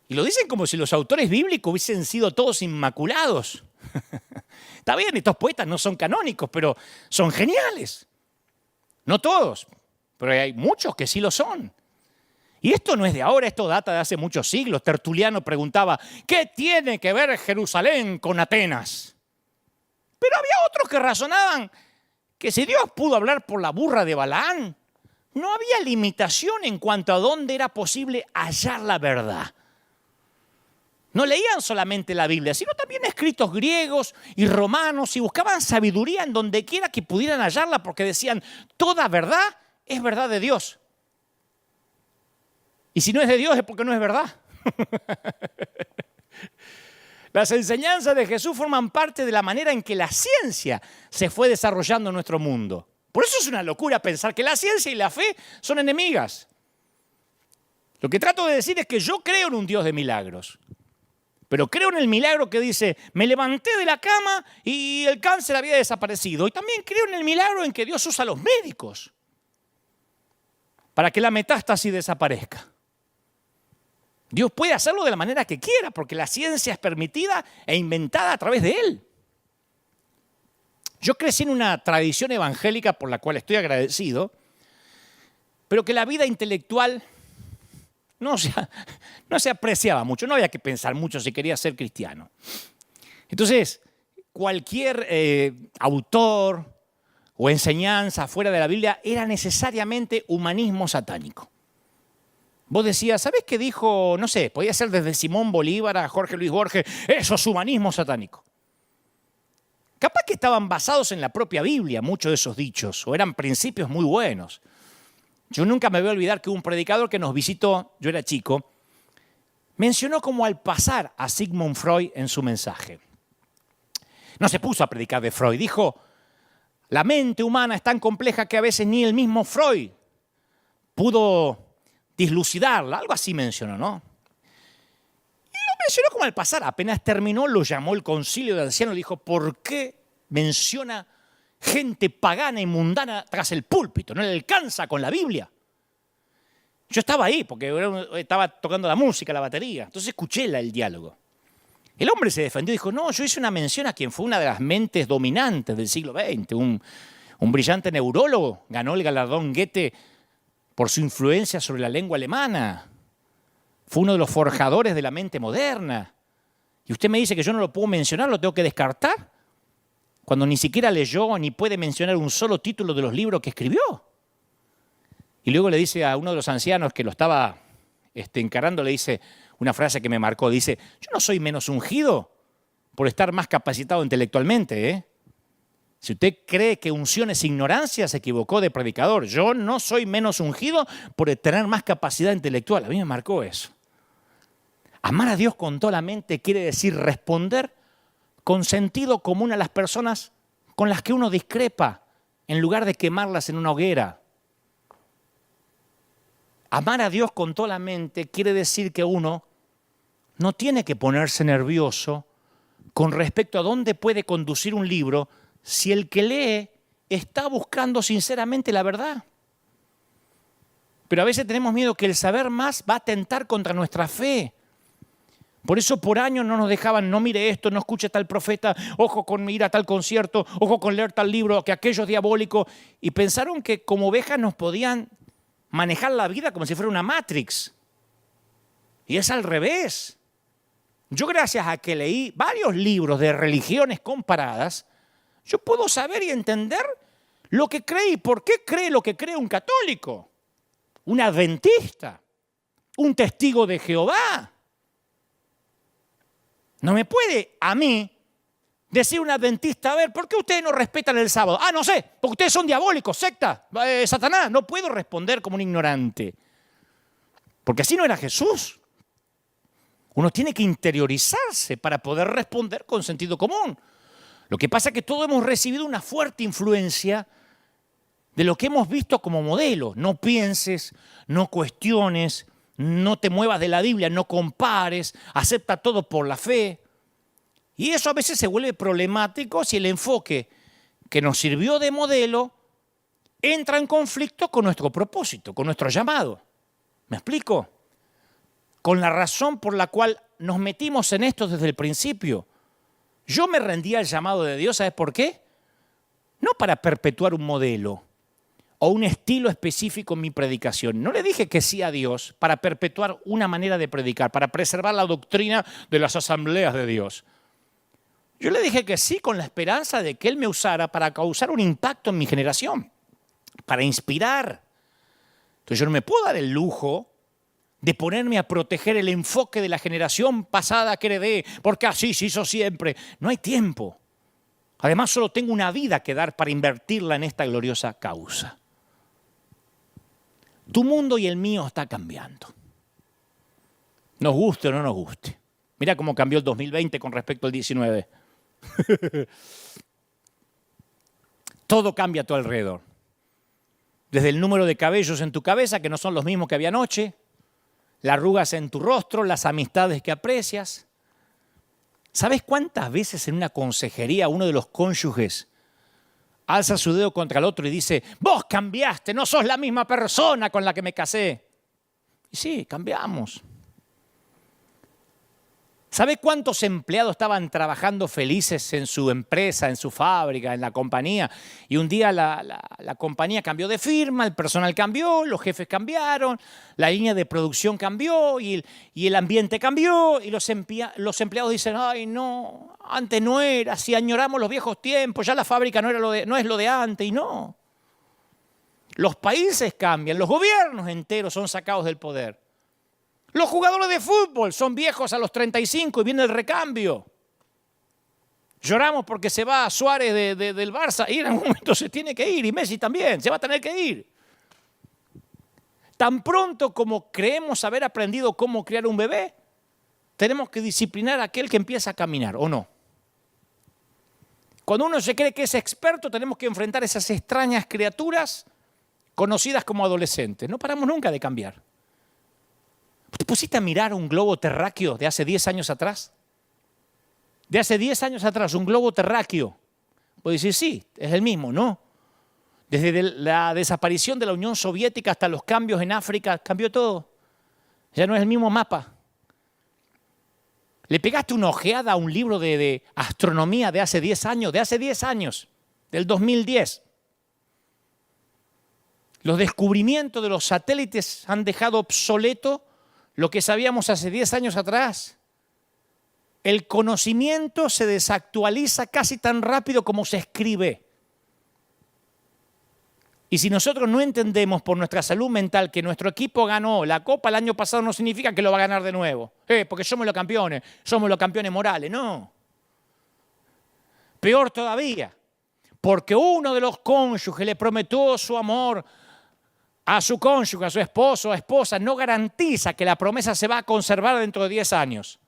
S1: Y lo dicen como si los autores bíblicos hubiesen sido todos inmaculados. Está bien, estos poetas no son canónicos, pero son geniales. No todos, pero hay muchos que sí lo son. Y esto no es de ahora, esto data de hace muchos siglos. Tertuliano preguntaba, ¿qué tiene que ver Jerusalén con Atenas? Pero había otros que razonaban que si Dios pudo hablar por la burra de Balaán, no había limitación en cuanto a dónde era posible hallar la verdad. No leían solamente la Biblia, sino también escritos griegos y romanos y buscaban sabiduría en donde quiera que pudieran hallarla porque decían, toda verdad es verdad de Dios. Y si no es de Dios es porque no es verdad. Las enseñanzas de Jesús forman parte de la manera en que la ciencia se fue desarrollando en nuestro mundo. Por eso es una locura pensar que la ciencia y la fe son enemigas. Lo que trato de decir es que yo creo en un Dios de milagros. Pero creo en el milagro que dice, me levanté de la cama y el cáncer había desaparecido. Y también creo en el milagro en que Dios usa a los médicos para que la metástasis desaparezca. Dios puede hacerlo de la manera que quiera, porque la ciencia es permitida e inventada a través de Él. Yo crecí en una tradición evangélica por la cual estoy agradecido, pero que la vida intelectual no se apreciaba mucho, no había que pensar mucho si quería ser cristiano. Entonces, cualquier autor o enseñanza fuera de la Biblia era necesariamente humanismo satánico. Vos decías, ¿sabés qué dijo? No sé, podía ser desde Simón Bolívar a Jorge Luis Borges, eso es humanismo satánico. Capaz que estaban basados en la propia Biblia, muchos de esos dichos, o eran principios muy buenos. Yo nunca me voy a olvidar que un predicador que nos visitó, yo era chico, mencionó como al pasar a Sigmund Freud en su mensaje. No se puso a predicar de Freud, dijo, la mente humana es tan compleja que a veces ni el mismo Freud pudo dislucidarla, algo así mencionó, ¿no? Y lo mencionó como al pasar, apenas terminó, lo llamó el concilio de ancianos y dijo, ¿por qué menciona gente pagana y mundana tras el púlpito? No le alcanza con la Biblia. Yo estaba ahí porque estaba tocando la música, la batería, entonces escuché el diálogo. El hombre se defendió y dijo, no, yo hice una mención a quien fue una de las mentes dominantes del siglo XX, un brillante neurólogo, ganó el galardón Goethe por su influencia sobre la lengua alemana. Fue uno de los forjadores de la mente moderna. Y usted me dice que yo no lo puedo mencionar, lo tengo que descartar, cuando ni siquiera leyó ni puede mencionar un solo título de los libros que escribió. Y luego le dice a uno de los ancianos que lo estaba encarando, le dice una frase que me marcó, dice, yo no soy menos ungido por estar más capacitado intelectualmente, Si usted cree que unción es ignorancia, se equivocó de predicador. Yo no soy menos ungido por tener más capacidad intelectual. A mí me marcó eso. Amar a Dios con toda la mente quiere decir responder con sentido común a las personas con las que uno discrepa, en lugar de quemarlas en una hoguera. Amar a Dios con toda la mente quiere decir que uno no tiene que ponerse nervioso con respecto a dónde puede conducir un libro si el que lee está buscando sinceramente la verdad. Pero a veces tenemos miedo que el saber más va a atentar contra nuestra fe. Por eso por años no nos dejaban, no mire esto, no escuche tal profeta, ojo con ir a tal concierto, ojo con leer tal libro, que aquello es diabólico. Y pensaron que como ovejas nos podían manejar la vida como si fuera una Matrix. Y es al revés. Yo, gracias a que leí varios libros de religiones comparadas, yo puedo saber y entender lo que cree y por qué cree lo que cree un católico, un adventista, un testigo de Jehová. No me puede a mí decir un adventista, a ver, ¿por qué ustedes no respetan el sábado? Ah, no sé, porque ustedes son diabólicos, secta, Satanás. No puedo responder como un ignorante, porque así no era Jesús. Uno tiene que interiorizarse para poder responder con sentido común. Lo que pasa es que todos hemos recibido una fuerte influencia de lo que hemos visto como modelo. No pienses, no cuestiones, no te muevas de la Biblia, no compares, acepta todo por la fe. Y eso a veces se vuelve problemático si el enfoque que nos sirvió de modelo entra en conflicto con nuestro propósito, con nuestro llamado. ¿Me explico? Con la razón por la cual nos metimos en esto desde el principio. Yo me rendí al llamado de Dios, ¿sabes por qué? No para perpetuar un modelo o un estilo específico en mi predicación. No le dije que sí a Dios para perpetuar una manera de predicar, para preservar la doctrina de las asambleas de Dios. Yo le dije que sí con la esperanza de que Él me usara para causar un impacto en mi generación, para inspirar. Entonces yo no me puedo dar el lujo de ponerme a proteger el enfoque de la generación pasada que heredé, porque así se hizo siempre. No hay tiempo. Además, solo tengo una vida que dar para invertirla en esta gloriosa causa. Tu mundo y el mío está cambiando. Nos guste o no nos guste. Mira cómo cambió el 2020 con respecto al 19. Todo cambia a tu alrededor. Desde el número de cabellos en tu cabeza, que no son los mismos que había anoche, las arrugas en tu rostro, las amistades que aprecias. ¿Sabes cuántas veces en una consejería uno de los cónyuges alza su dedo contra el otro y dice, vos cambiaste, no sos la misma persona con la que me casé? Y sí, cambiamos. ¿Sabe cuántos empleados estaban trabajando felices en su empresa, en su fábrica, en la compañía? Y un día la compañía cambió de firma, el personal cambió, los jefes cambiaron, la línea de producción cambió y el ambiente cambió. Y los empleados dicen, ay no, antes no era, si añoramos los viejos tiempos, ya la fábrica no es lo de antes. Y no. Los países cambian, los gobiernos enteros son sacados del poder. Los jugadores de fútbol son viejos a los 35 y viene el recambio. Lloramos porque se va Suárez del Barça y en algún momento se tiene que ir. Y Messi también, se va a tener que ir. Tan pronto como creemos haber aprendido cómo criar un bebé, tenemos que disciplinar a aquel que empieza a caminar, ¿o no? Cuando uno se cree que es experto, tenemos que enfrentar esas extrañas criaturas conocidas como adolescentes. No paramos nunca de cambiar. ¿Te pusiste a mirar un globo terráqueo de hace 10 años atrás? De hace 10 años atrás, un globo terráqueo. Puedes decir, sí, es el mismo, ¿no? Desde la desaparición de la Unión Soviética hasta los cambios en África, cambió todo. Ya no es el mismo mapa. ¿Le pegaste una ojeada a un libro de astronomía de hace 10 años? De hace 10 años, del 2010. Los descubrimientos de los satélites han dejado obsoleto lo que sabíamos hace 10 años atrás. El conocimiento se desactualiza casi tan rápido como se escribe. Y si nosotros no entendemos por nuestra salud mental que nuestro equipo ganó la Copa el año pasado, no significa que lo va a ganar de nuevo. Porque somos los campeones morales. No. Peor todavía. porque uno de los cónyuges le prometió su amor a su cónyuge, a su esposo o esposa, no garantiza que la promesa se va a conservar dentro de 10 años.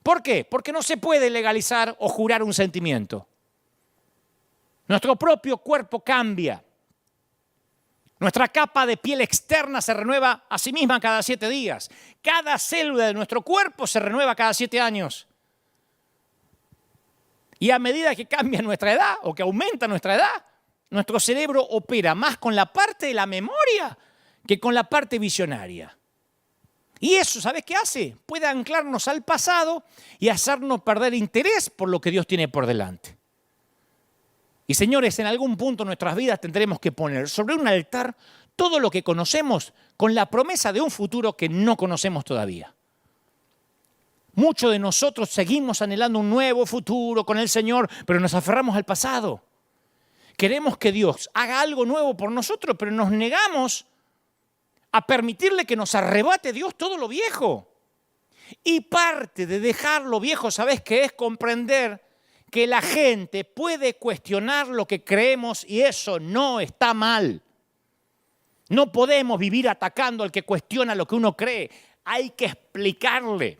S1: ¿Por qué? Porque no se puede legalizar o jurar un sentimiento. Nuestro propio cuerpo cambia. Nuestra capa de piel externa se renueva a sí misma cada 7 días. Cada célula de nuestro cuerpo se renueva cada 7 años. Y a medida que cambia nuestra edad o que aumenta nuestra edad, nuestro cerebro opera más con la parte de la memoria que con la parte visionaria. Y eso, ¿sabes qué hace? Puede anclarnos al pasado y hacernos perder interés por lo que Dios tiene por delante. Y señores, en algún punto de nuestras vidas tendremos que poner sobre un altar todo lo que conocemos con la promesa de un futuro que no conocemos todavía. Muchos de nosotros seguimos anhelando un nuevo futuro con el Señor, pero nos aferramos al pasado. Queremos que Dios haga algo nuevo por nosotros, pero nos negamos a permitirle que nos arrebate Dios todo lo viejo. Y parte de dejar lo viejo, ¿sabes qué es? Comprender que la gente puede cuestionar lo que creemos y eso no está mal. No podemos vivir atacando al que cuestiona lo que uno cree. Hay que explicarle.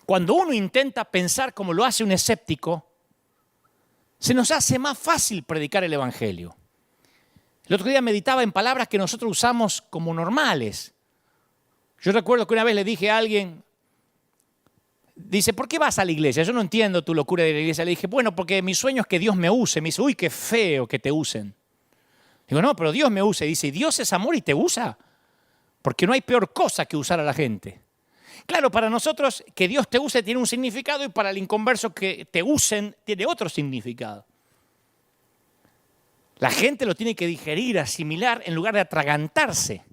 S1: Cuando uno intenta pensar como lo hace un escéptico, se nos hace más fácil predicar el Evangelio. El otro día meditaba en palabras que nosotros usamos como normales. Yo recuerdo que una vez le dije a alguien, dice, ¿por qué vas a la iglesia? Yo no entiendo tu locura de la iglesia. Le dije, bueno, porque mi sueño es que Dios me use. Me dice, uy, qué feo que te usen. Digo, no, pero Dios me usa. Y dice, Dios es amor y te usa. Porque no hay peor cosa que usar a la gente. Claro, para nosotros que Dios te use tiene un significado y para el inconverso que te usen tiene otro significado. La gente lo tiene que digerir, asimilar, en lugar de atragantarse.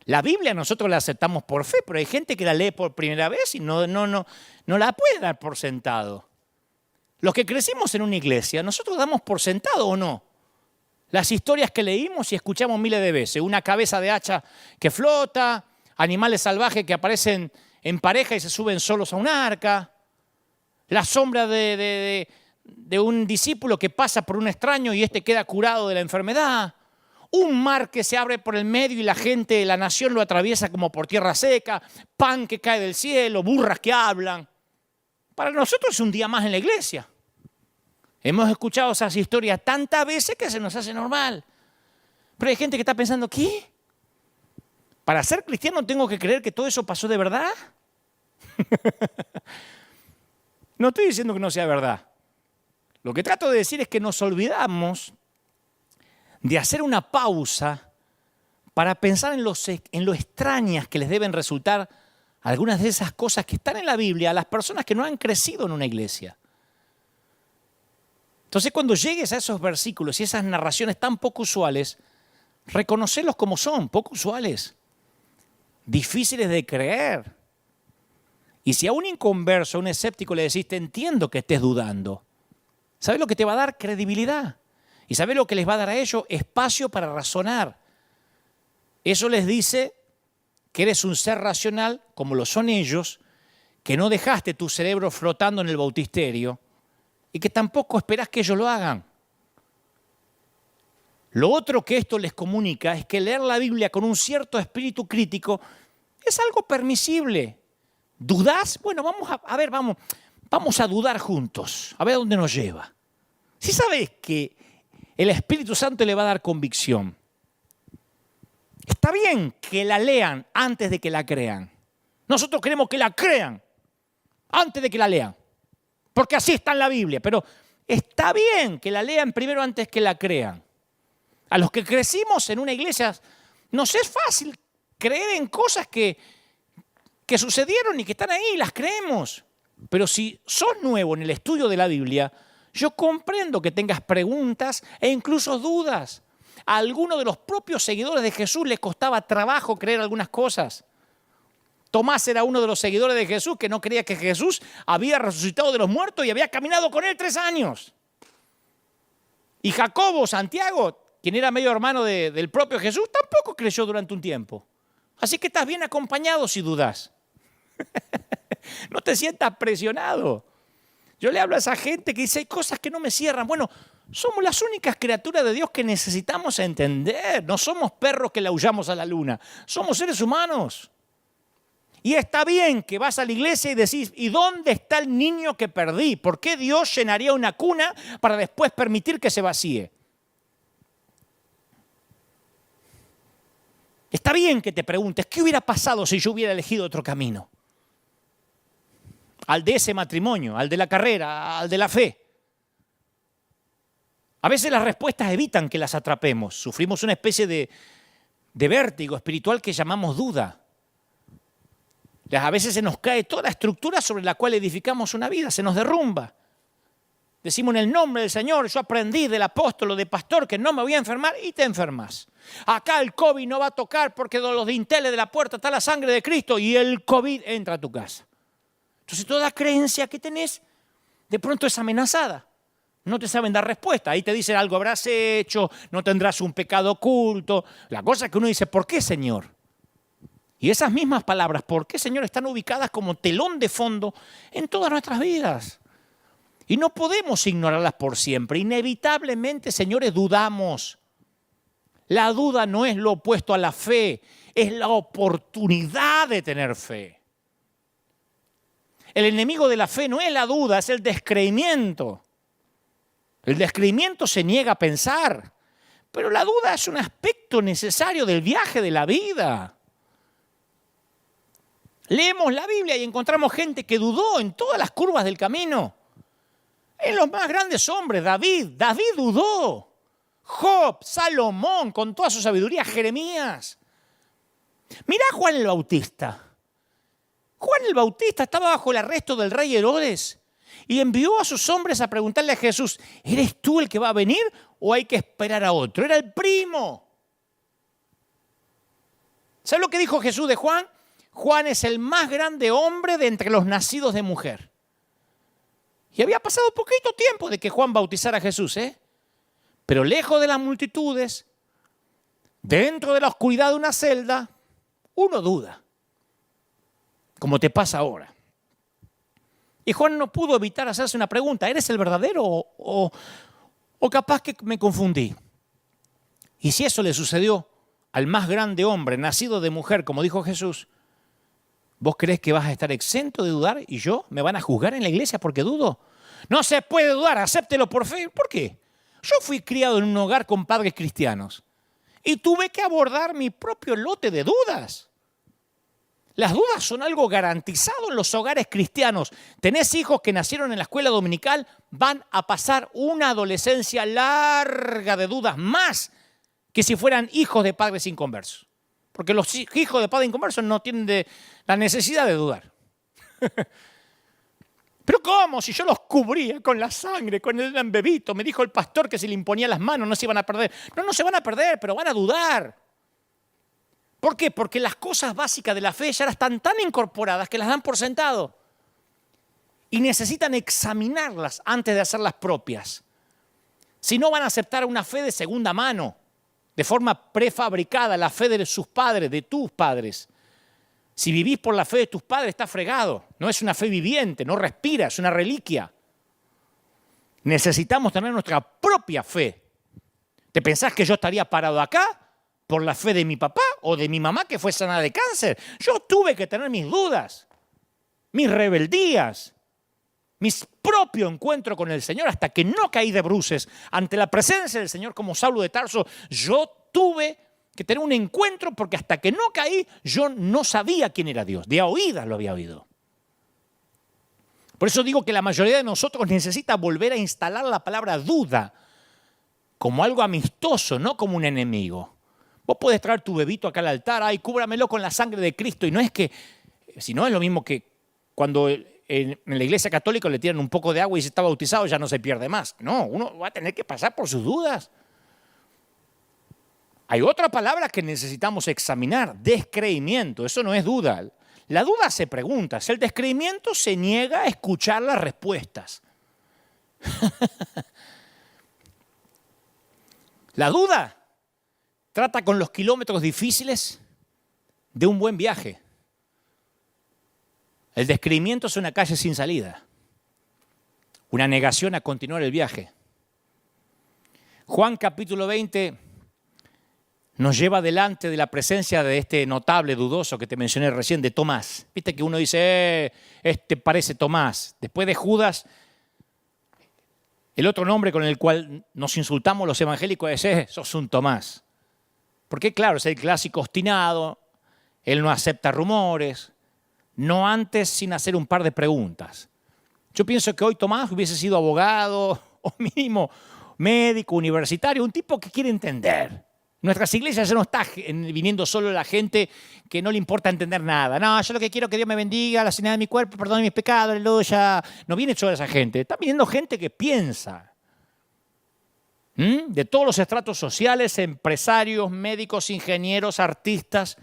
S1: La Biblia nosotros la aceptamos por fe, pero hay gente que la lee por primera vez y no la puede dar por sentado. Los que crecimos en una iglesia, ¿nosotros damos por sentado o no? Las historias que leímos y escuchamos miles de veces. Una cabeza de hacha que flota, animales salvajes que aparecen en pareja y se suben solos a un arca, la sombra de un discípulo que pasa por un extraño y este queda curado de la enfermedad, un mar que se abre por el medio y la gente, la nación lo atraviesa como por tierra seca, pan que cae del cielo, burras que hablan. Para nosotros es un día más en la iglesia. Hemos escuchado esas historias tantas veces que se nos hace normal. Pero hay gente que está pensando, ¿qué? ¿Para ser cristiano tengo que creer que todo eso pasó de verdad? No estoy diciendo que no sea verdad. Lo que trato de decir es que nos olvidamos de hacer una pausa para pensar en lo extrañas que les deben resultar algunas de esas cosas que están en la Biblia a las personas que no han crecido en una iglesia. Entonces, cuando llegues a esos versículos y esas narraciones tan poco usuales, reconocerlos como son, poco usuales, difíciles de creer. Y si a un inconverso, a un escéptico le decís, te entiendo que estés dudando, ¿sabes lo que te va a dar? Credibilidad. ¿Y sabes lo que les va a dar a ellos? Espacio para razonar. Eso les dice que eres un ser racional, como lo son ellos, que no dejaste tu cerebro flotando en el bautisterio y que tampoco esperás que ellos lo hagan. Lo otro que esto les comunica es que leer la Biblia con un cierto espíritu crítico es algo permisible. ¿Dudás? Bueno, vamos a dudar juntos, a ver a dónde nos lleva. Si sabes que el Espíritu Santo le va a dar convicción, está bien que la lean antes de que la crean. Nosotros queremos que la crean antes de que la lean, porque así está en la Biblia, pero está bien que la lean primero antes que la crean. A los que crecimos en una iglesia nos es fácil creer en cosas que sucedieron y que están ahí, las creemos. Pero si sos nuevo en el estudio de la Biblia, yo comprendo que tengas preguntas e incluso dudas. A algunos de los propios seguidores de Jesús les costaba trabajo creer algunas cosas. Tomás era uno de los seguidores de Jesús que no creía que Jesús había resucitado de los muertos y había caminado con él 3 años. Y Jacobo, Santiago, quien era medio hermano del propio Jesús, tampoco creyó durante un tiempo. Así que estás bien acompañado si dudas. No te sientas presionado. Yo le hablo a esa gente que dice, hay cosas que no me cierran. Bueno, somos las únicas criaturas de Dios que necesitamos entender. No somos perros que le aullamos a la luna. Somos seres humanos. Y está bien que vas a la iglesia y decís, ¿y dónde está el niño que perdí? ¿Por qué Dios llenaría una cuna para después permitir que se vacíe? Está bien que te preguntes, ¿qué hubiera pasado si yo hubiera elegido otro camino? Al de ese matrimonio, al de la carrera, al de la fe. A veces las respuestas evitan que las atrapemos. Sufrimos una especie de vértigo espiritual que llamamos duda. A veces se nos cae toda la estructura sobre la cual edificamos una vida, se nos derrumba. Decimos en el nombre del Señor, yo aprendí del apóstol o del pastor que no me voy a enfermar y te enfermas. Acá el COVID no va a tocar porque de los dinteles de la puerta está la sangre de Cristo y el COVID entra a tu casa. Entonces toda creencia que tenés de pronto es amenazada. No te saben dar respuesta. Ahí te dicen algo habrás hecho, no tendrás un pecado oculto. La cosa es que uno dice, ¿por qué, Señor? Y esas mismas palabras, ¿por qué, Señor?, están ubicadas como telón de fondo en todas nuestras vidas. Y no podemos ignorarlas por siempre. Inevitablemente, señores, dudamos. La duda no es lo opuesto a la fe, es la oportunidad de tener fe. El enemigo de la fe no es la duda, es el descreimiento. El descreimiento se niega a pensar, pero la duda es un aspecto necesario del viaje de la vida. Leemos la Biblia y encontramos gente que dudó en todas las curvas del camino. En los más grandes hombres, David dudó. Job, Salomón, con toda su sabiduría, Jeremías. Mirá a Juan el Bautista. Juan el Bautista estaba bajo el arresto del rey Herodes y envió a sus hombres a preguntarle a Jesús, ¿eres tú el que va a venir o hay que esperar a otro? Era el primo. ¿Sabes lo que dijo Jesús de Juan? Juan es el más grande hombre de entre los nacidos de mujer. Y había pasado poquito tiempo de que Juan bautizara a Jesús, Pero lejos de las multitudes, dentro de la oscuridad de una celda, uno duda, como te pasa ahora. Y Juan no pudo evitar hacerse una pregunta, ¿eres el verdadero o capaz que me confundí? Y si eso le sucedió al más grande hombre nacido de mujer, como dijo Jesús, ¿vos creés que vas a estar exento de dudar y me van a juzgar en la iglesia porque dudo? No se puede dudar, acéptelo por fe. ¿Por qué? Yo fui criado en un hogar con padres cristianos y tuve que abordar mi propio lote de dudas. Las dudas son algo garantizado en los hogares cristianos. Tenés hijos que nacieron en la escuela dominical, van a pasar una adolescencia larga de dudas, más que si fueran hijos de padres inconversos. Porque los hijos de padres inconversos no tienen la necesidad de dudar. ¿Pero cómo? Si yo los cubría con la sangre, con el bebito. Me dijo el pastor que si le imponía las manos no se iban a perder. No se van a perder, pero van a dudar. ¿Por qué? Porque las cosas básicas de la fe ya están tan incorporadas que las dan por sentado. Y necesitan examinarlas antes de hacerlas propias. Si no, van a aceptar una fe de segunda mano, de forma prefabricada, la fe de sus padres, de tus padres. Si vivís por la fe de tus padres, está fregado. No es una fe viviente, no respira, es una reliquia. Necesitamos tener nuestra propia fe. ¿Te pensás que yo estaría parado acá por la fe de mi papá o de mi mamá que fue sanada de cáncer? Yo tuve que tener mis dudas, mis rebeldías, mis propios encuentros con el Señor hasta que no caí de bruces ante la presencia del Señor como Saulo de Tarso. Yo tuve que tener un encuentro porque hasta que no caí yo no sabía quién era Dios. De a oídas lo había oído. Por eso digo que la mayoría de nosotros necesita volver a instalar la palabra duda como algo amistoso, no como un enemigo. Vos podés traer tu bebito acá al altar, ay, cúbramelo con la sangre de Cristo. Y no es que, si no es lo mismo que cuando en la iglesia católica le tiran un poco de agua y se está bautizado, ya no se pierde más. No, uno va a tener que pasar por sus dudas. Hay otra palabra que necesitamos examinar, descreimiento. Eso no es duda. La duda se pregunta, el descreimiento se niega a escuchar las respuestas. La duda trata con los kilómetros difíciles de un buen viaje. El descreimiento es una calle sin salida. una negación a continuar el viaje. Juan capítulo 20 nos lleva delante de la presencia de este notable dudoso que te mencioné recién, de Tomás. Viste que uno dice, este parece Tomás. Después de Judas, el otro nombre con el cual nos insultamos los evangélicos es, sos un Tomás. Porque claro, es el clásico obstinado, él no acepta rumores, no antes sin hacer un par de preguntas. Yo pienso que hoy Tomás hubiese sido abogado o mínimo médico, universitario, un tipo que quiere entender. Nuestras iglesias ya no está viniendo solo la gente que no le importa entender nada. No, yo lo que quiero es que Dios me bendiga, la sanidad de mi cuerpo, perdone mis pecados, aleluya. No viene solo esa gente, está viniendo gente que piensa. De todos los estratos sociales, empresarios, médicos, ingenieros, artistas.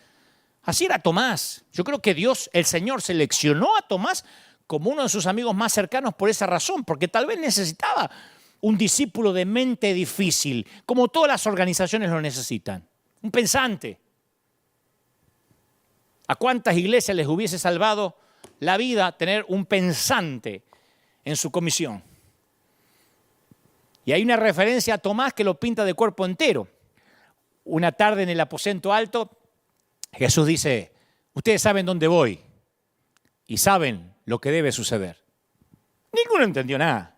S1: Así era Tomás. Yo creo que Dios, el Señor, seleccionó a Tomás como uno de sus amigos más cercanos por esa razón, porque tal vez necesitaba un discípulo de mente difícil, como todas las organizaciones lo necesitan. Un pensante. ¿A cuántas iglesias les hubiese salvado la vida tener un pensante en su comisión? Y hay una referencia a Tomás que lo pinta de cuerpo entero. Una tarde en el aposento alto, Jesús dice, ustedes saben dónde voy y saben lo que debe suceder. Ninguno entendió nada.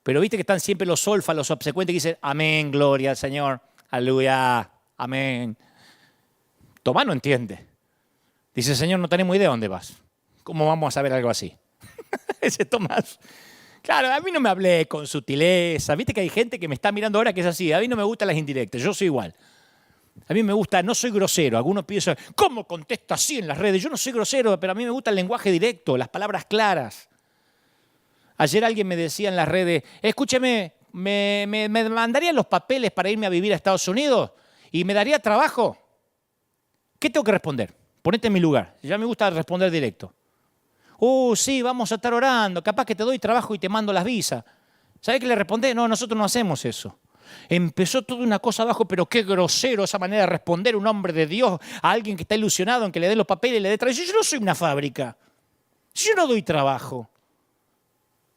S1: Pero viste que están siempre los solfas, los obsecuentes que dicen, amén, gloria al Señor, aleluya, amén. Tomás no entiende. Dice, Señor, no tenemos idea de dónde vas. ¿Cómo vamos a saber algo así? Ese Tomás. Claro, a mí no me hablé con sutileza. Viste que hay gente que me está mirando ahora que es así. A mí no me gustan las indirectas, yo soy igual. A mí me gusta, no soy grosero. Algunos piensan, ¿cómo contesta así en las redes? Yo no soy grosero, pero a mí me gusta el lenguaje directo, las palabras claras. Ayer alguien me decía en las redes, escúcheme, ¿me mandarían los papeles para irme a vivir a Estados Unidos? ¿Y me daría trabajo? ¿Qué tengo que responder? Ponete en mi lugar. Ya me gusta responder directo. Sí, vamos a estar orando. Capaz que te doy trabajo y te mando las visas. ¿Sabés qué le respondí? No, nosotros no hacemos eso. Empezó toda una cosa abajo, pero qué grosero esa manera de responder un hombre de Dios a alguien que está ilusionado en que le dé los papeles y le dé trabajo. Yo no soy una fábrica. Yo no doy trabajo.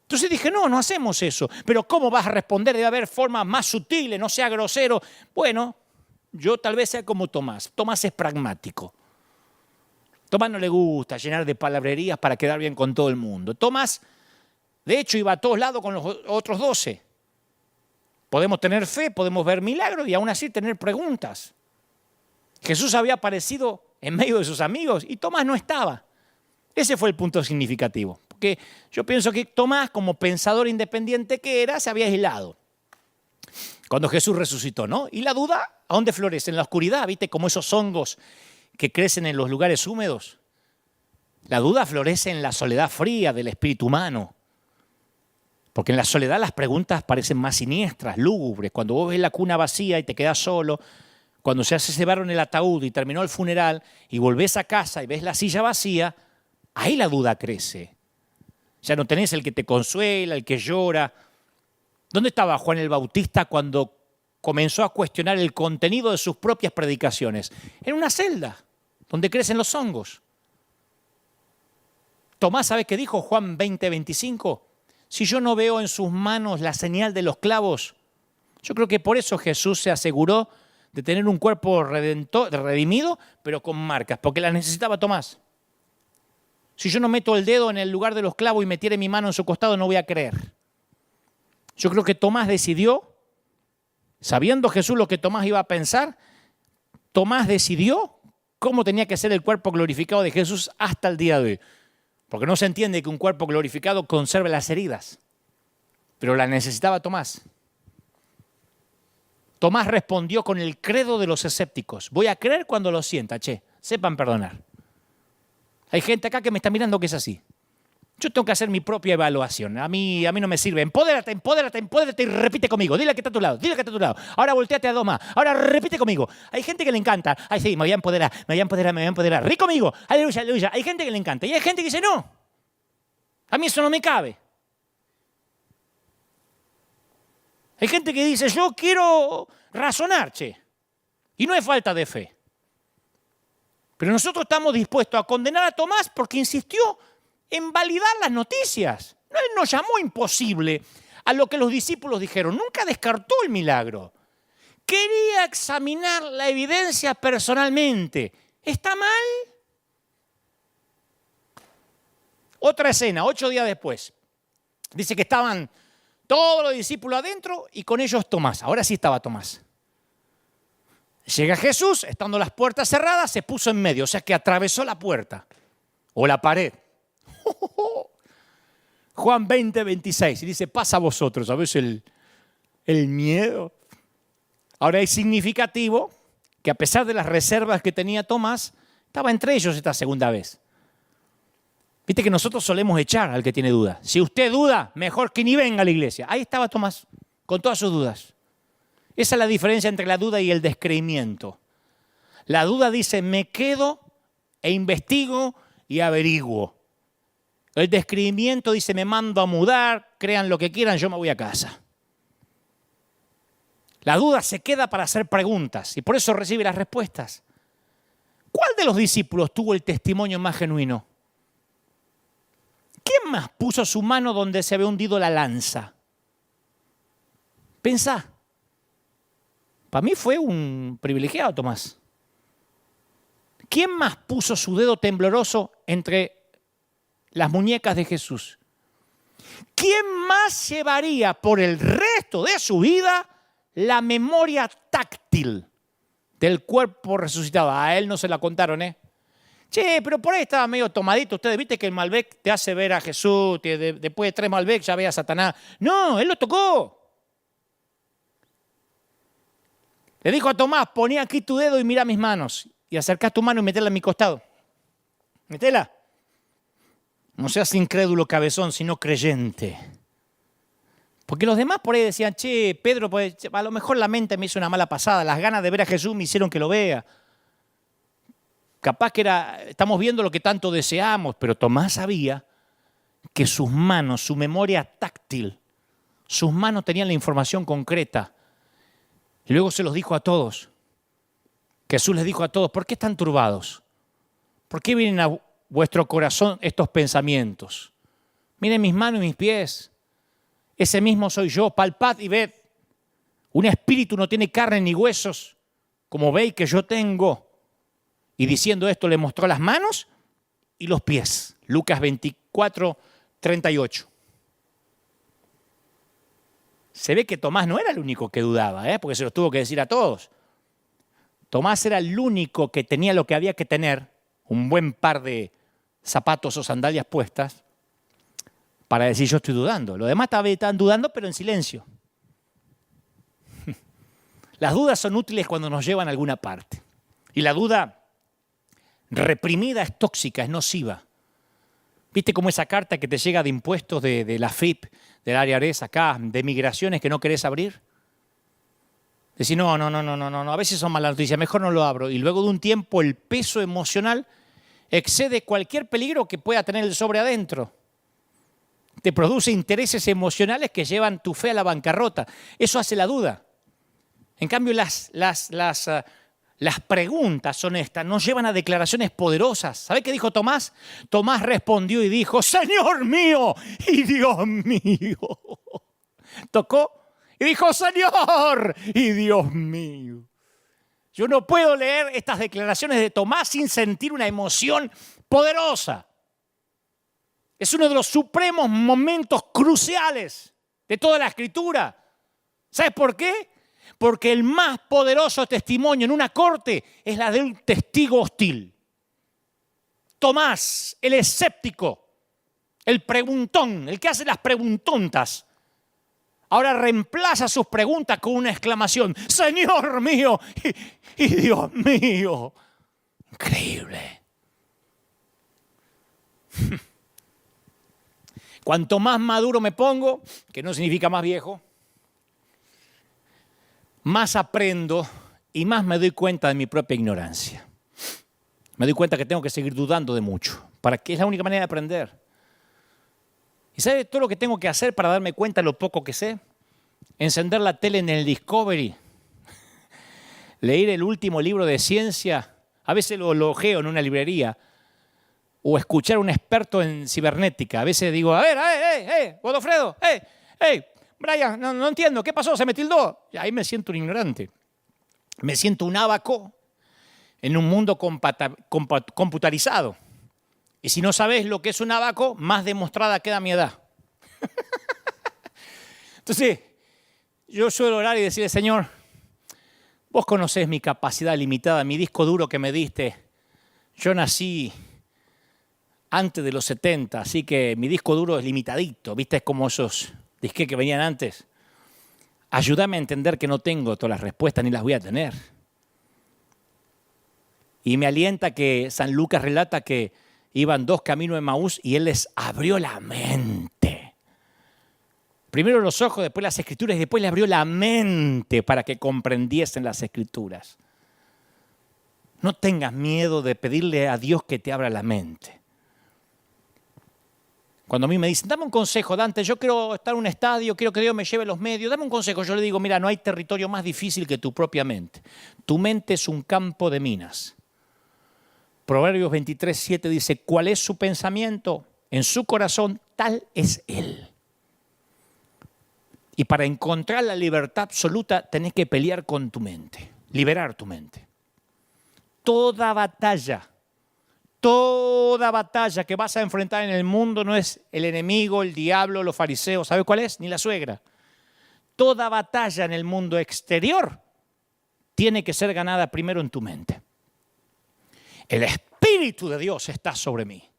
S1: Entonces dije, no hacemos eso. Pero ¿cómo vas a responder? Debe haber formas más sutiles, no sea grosero. Bueno, yo tal vez sea como Tomás. Tomás es pragmático. Tomás no le gusta llenar de palabrerías para quedar bien con todo el mundo. Tomás, de hecho, iba a todos lados con los otros 12. Podemos tener fe, podemos ver milagros y aún así tener preguntas. Jesús había aparecido en medio de sus amigos y Tomás no estaba. Ese fue el punto significativo. Porque yo pienso que Tomás, como pensador independiente que era, se había aislado cuando Jesús resucitó, ¿no? Y la duda, ¿a dónde florece? En la oscuridad, ¿viste? Como esos hongos que crecen en los lugares húmedos. La duda florece en la soledad fría del espíritu humano. Porque en la soledad las preguntas parecen más siniestras, lúgubres. Cuando vos ves la cuna vacía y te quedás solo, cuando se hace ese barro en el ataúd y terminó el funeral y volvés a casa y ves la silla vacía, ahí la duda crece. Ya no tenés el que te consuela, el que llora. ¿Dónde estaba Juan el Bautista cuando comenzó a cuestionar el contenido de sus propias predicaciones? En una celda, donde crecen los hongos. Tomás, ¿sabe qué dijo Juan 20:25? Si yo no veo en sus manos la señal de los clavos, yo creo que por eso Jesús se aseguró de tener un cuerpo redimido, pero con marcas, porque las necesitaba Tomás. Si yo no meto el dedo en el lugar de los clavos y metiere mi mano en su costado, no voy a creer. Yo creo que Tomás decidió, sabiendo Jesús lo que Tomás iba a pensar, Tomás decidió cómo tenía que ser el cuerpo glorificado de Jesús hasta el día de hoy. Porque no se entiende que un cuerpo glorificado conserve las heridas, pero la necesitaba Tomás. Tomás respondió con el credo de los escépticos. Voy a creer cuando lo sienta, sepan perdonar. Hay gente acá que me está mirando que es así. Yo tengo que hacer mi propia evaluación. A mí no me sirve. Empodérate y repite conmigo. Dile que está a tu lado, Ahora volteate a dos más. Ahora repite conmigo. Hay gente que le encanta. Ay, sí, me voy a empoderar. Rí conmigo. Aleluya. Hay gente que le encanta. Y hay gente que dice, no. A mí eso no me cabe. Hay gente que dice, yo quiero razonar, Y no es falta de fe. Pero nosotros estamos dispuestos a condenar a Tomás porque insistió en validar las noticias. Él no llamó imposible a lo que los discípulos dijeron. Nunca descartó el milagro. Quería examinar la evidencia personalmente. ¿Está mal? Otra escena, 8 días después. Dice que estaban todos los discípulos adentro y con ellos Tomás. Ahora sí estaba Tomás. Llega Jesús, estando las puertas cerradas, se puso en medio, o sea que atravesó la puerta o la pared. Juan 20, 26, y dice, pasa a vosotros, ¿sabes el miedo? Ahora es significativo que a pesar de las reservas que tenía Tomás, estaba entre ellos esta segunda vez. Viste que nosotros solemos echar al que tiene duda. Si usted duda, mejor que ni venga a la iglesia. Ahí estaba Tomás, con todas sus dudas. Esa es la diferencia entre la duda y el descreimiento. La duda dice, me quedo e investigo y averiguo. El descreimiento dice, me mando a mudar, crean lo que quieran, yo me voy a casa. La duda se queda para hacer preguntas y por eso recibe las respuestas. ¿Cuál de los discípulos tuvo el testimonio más genuino? ¿Quién más puso su mano donde se había hundido la lanza? Pensá. Para mí fue un privilegiado, Tomás. ¿Quién más puso su dedo tembloroso entre las muñecas de Jesús? ¿Quién más llevaría por el resto de su vida la memoria táctil del cuerpo resucitado? A él no se la contaron, ¿eh? Che, pero por ahí estaba medio tomadito. Ustedes viste que el Malbec te hace ver a Jesús, después de 3 Malbec ya ve a Satanás. No, él lo tocó. Le dijo a Tomás, poné aquí tu dedo y mira mis manos. Y acercá tu mano y metela en mi costado. Metela. No seas incrédulo cabezón, sino creyente. Porque los demás por ahí decían, che, Pedro, pues, a lo mejor la mente me hizo una mala pasada. Las ganas de ver a Jesús me hicieron que lo vea. Capaz que estamos viendo lo que tanto deseamos, pero Tomás sabía que sus manos, su memoria táctil, sus manos tenían la información concreta. Y luego se los dijo a todos. Jesús les dijo a todos, ¿por qué están turbados? ¿Por qué vienen a vuestro corazón estos pensamientos? Miren mis manos y mis pies. Ese mismo soy yo, palpad y ved. Un espíritu no tiene carne ni huesos, como veis que yo tengo. Y diciendo esto le mostró las manos y los pies. Lucas 24, 38. Se ve que Tomás no era el único que dudaba, porque se los tuvo que decir a todos. Tomás era el único que tenía lo que había que tener, un buen par de zapatos o sandalias puestas, para decir yo estoy dudando. Los demás estaban dudando, pero en silencio. Las dudas son útiles cuando nos llevan a alguna parte. Y la duda reprimida es tóxica, es nociva. ¿Viste cómo esa carta que te llega de impuestos de la FIP, del área ARES acá, de migraciones que no querés abrir? Decís, no, a veces son malas noticias, mejor no lo abro. Y luego de un tiempo el peso emocional excede cualquier peligro que pueda tener el sobre adentro. Te produce intereses emocionales que llevan tu fe a la bancarrota. Eso hace la duda. En cambio, las preguntas honestas nos llevan a declaraciones poderosas. ¿Sabe qué dijo Tomás? Tomás respondió y dijo, Señor mío y Dios mío. Tocó y dijo, Señor y Dios mío. Yo no puedo leer estas declaraciones de Tomás sin sentir una emoción poderosa. Es uno de los supremos momentos cruciales de toda la Escritura. ¿Sabes por qué? Porque el más poderoso testimonio en una corte es la de un testigo hostil. Tomás, el escéptico, el preguntón, el que hace las preguntontas, ahora reemplaza sus preguntas con una exclamación, Señor mío y Dios mío. Increíble. Cuanto más maduro me pongo, que no significa más viejo, más aprendo y más me doy cuenta de mi propia ignorancia. Me doy cuenta que tengo que seguir dudando de mucho, para que es la única manera de aprender. ¿Y sabe todo lo que tengo que hacer para darme cuenta de lo poco que sé? Encender la tele en el Discovery, leer el último libro de ciencia, a veces lo ojeo en una librería, o escuchar a un experto en cibernética. A veces digo, a ver, Godofredo, Brian, no entiendo, ¿qué pasó? ¿Se me tildó? Y ahí me siento un ignorante. Me siento un ábaco en un mundo computarizado. Y si no sabes lo que es un ábaco, más demostrada queda mi edad. Entonces, yo suelo orar y decirle, Señor, vos conocés mi capacidad limitada, mi disco duro que me diste. Yo nací antes de los 70, así que mi disco duro es limitadito. ¿Viste? Es como esos disques que venían antes. Ayúdame a entender que no tengo todas las respuestas ni las voy a tener. Y me alienta que San Lucas relata que iban 2 caminos de Emaús y él les abrió la mente. Primero los ojos, después las escrituras y después le abrió la mente para que comprendiesen las escrituras. No tengas miedo de pedirle a Dios que te abra la mente. Cuando a mí me dicen, dame un consejo, Dante, yo quiero estar en un estadio, quiero que Dios me lleve los medios, dame un consejo. Yo le digo, mira, no hay territorio más difícil que tu propia mente. Tu mente es un campo de minas. Proverbios 23:7 dice, ¿cuál es su pensamiento? En su corazón, tal es él. Y para encontrar la libertad absoluta, tenés que pelear con tu mente, liberar tu mente. Toda batalla que vas a enfrentar en el mundo no es el enemigo, el diablo, los fariseos. ¿Sabes cuál es? Ni la suegra. Toda batalla en el mundo exterior tiene que ser ganada primero en tu mente. El Espíritu de Dios está sobre mí.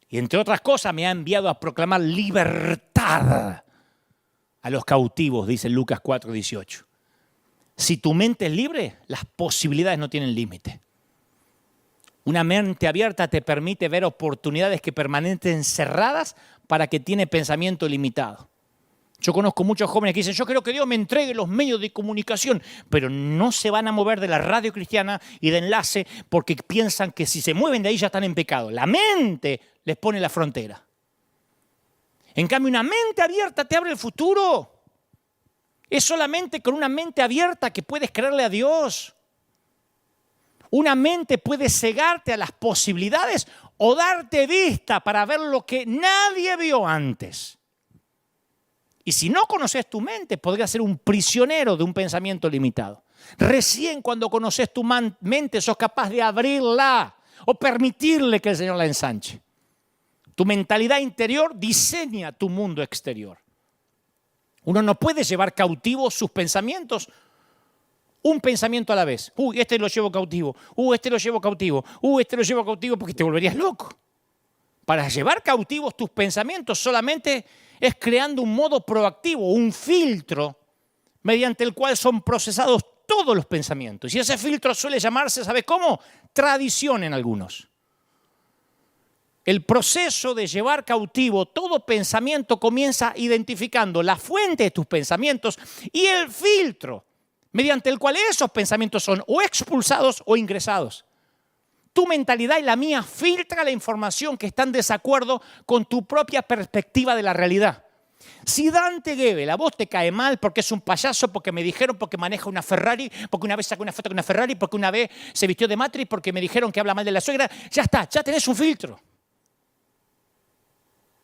S1: Y entre otras cosas me ha enviado a proclamar libertad a los cautivos, dice Lucas 4:18. Si tu mente es libre, las posibilidades no tienen límite. Una mente abierta te permite ver oportunidades que permanecen cerradas para que tiene pensamiento limitado. Yo conozco muchos jóvenes que dicen, yo quiero que Dios me entregue los medios de comunicación, pero no se van a mover de la radio cristiana y de enlace porque piensan que si se mueven de ahí ya están en pecado. La mente les pone la frontera. En cambio, una mente abierta te abre el futuro. Es solamente con una mente abierta que puedes creerle a Dios. Una mente puede cegarte a las posibilidades o darte vista para ver lo que nadie vio antes. Y si no conoces tu mente, podrías ser un prisionero de un pensamiento limitado. Recién cuando conoces tu mente, sos capaz de abrirla o permitirle que el Señor la ensanche. Tu mentalidad interior diseña tu mundo exterior. Uno no puede llevar cautivos sus pensamientos, un pensamiento a la vez. Este lo llevo cautivo, este lo llevo cautivo, este lo llevo cautivo, porque te volverías loco. Para llevar cautivos tus pensamientos solamente es creando un modo proactivo, un filtro mediante el cual son procesados todos los pensamientos. Y ese filtro suele llamarse, ¿sabe cómo? Tradición en algunos. El proceso de llevar cautivo todo pensamiento comienza identificando la fuente de tus pensamientos y el filtro mediante el cual esos pensamientos son o expulsados o ingresados. Tu mentalidad y la mía filtra la información que está en desacuerdo con tu propia perspectiva de la realidad. Si Dante Gebel a vos te cae mal porque es un payaso, porque me dijeron, porque maneja una Ferrari, porque una vez sacó una foto con una Ferrari, porque una vez se vistió de Matrix, porque me dijeron que habla mal de la suegra, ya está, ya tenés un filtro.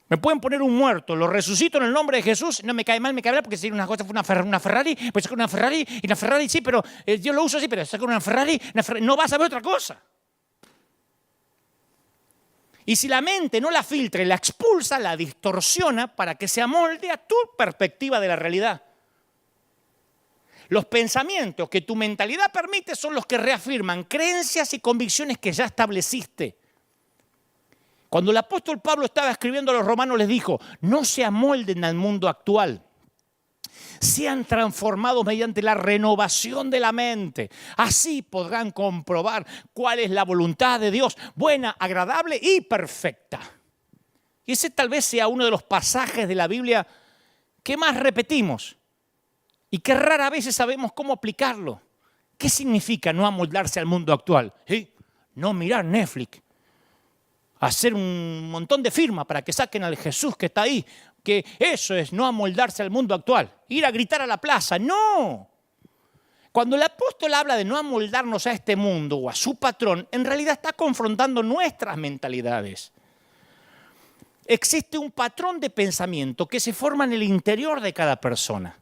S1: Me pueden poner un muerto, lo resucito en el nombre de Jesús, no me cae mal porque si una cosa fue una Ferrari, pues saco una Ferrari, y una Ferrari sí, pero yo lo uso así, pero saco una Ferrari, no vas a ver otra cosa. Y si la mente no la filtra y la expulsa, la distorsiona para que se amolde a tu perspectiva de la realidad. Los pensamientos que tu mentalidad permite son los que reafirman creencias y convicciones que ya estableciste. Cuando el apóstol Pablo estaba escribiendo a los romanos les dijo, no se amolden al mundo actual. Sean transformados mediante la renovación de la mente. Así podrán comprobar cuál es la voluntad de Dios, buena, agradable y perfecta. Y ese tal vez sea uno de los pasajes de la Biblia que más repetimos y que rara vez sabemos cómo aplicarlo. ¿Qué significa no amoldarse al mundo actual? ¿Sí? No mirar Netflix. Hacer un montón de firmas para que saquen al Jesús que está ahí. Que eso es no amoldarse al mundo actual. Ir a gritar a la plaza. No. Cuando el apóstol habla de no amoldarnos a este mundo o a su patrón, en realidad está confrontando nuestras mentalidades. Existe un patrón de pensamiento que se forma en el interior de cada persona.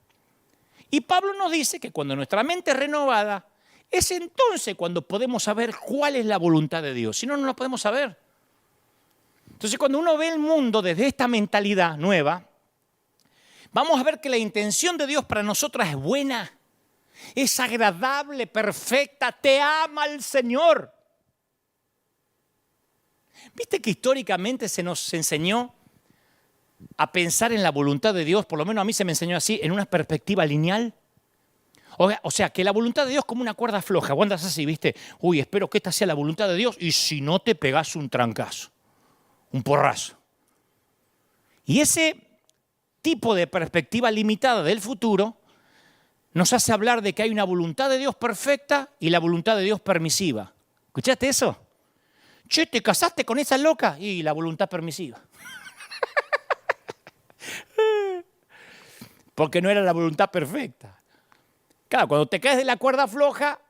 S1: Y Pablo nos dice que cuando nuestra mente es renovada, es entonces cuando podemos saber cuál es la voluntad de Dios. Si no, no la podemos saber. Entonces, cuando uno ve el mundo desde esta mentalidad nueva, vamos a ver que la intención de Dios para nosotros es buena, es agradable, perfecta, te ama el Señor. ¿Viste que históricamente se nos enseñó a pensar en la voluntad de Dios? Por lo menos a mí se me enseñó así, en una perspectiva lineal. O sea, que la voluntad de Dios es como una cuerda floja. Vos andás así, ¿viste? Uy, espero que esta sea la voluntad de Dios. Y si no, te pegás un trancazo, un porrazo. Y ese tipo de perspectiva limitada del futuro nos hace hablar de que hay una voluntad de Dios perfecta y la voluntad de Dios permisiva. ¿Escuchaste eso? Che, ¿te casaste con esa loca? Y la voluntad permisiva. Porque no era la voluntad perfecta. Claro, cuando te caes de la cuerda floja,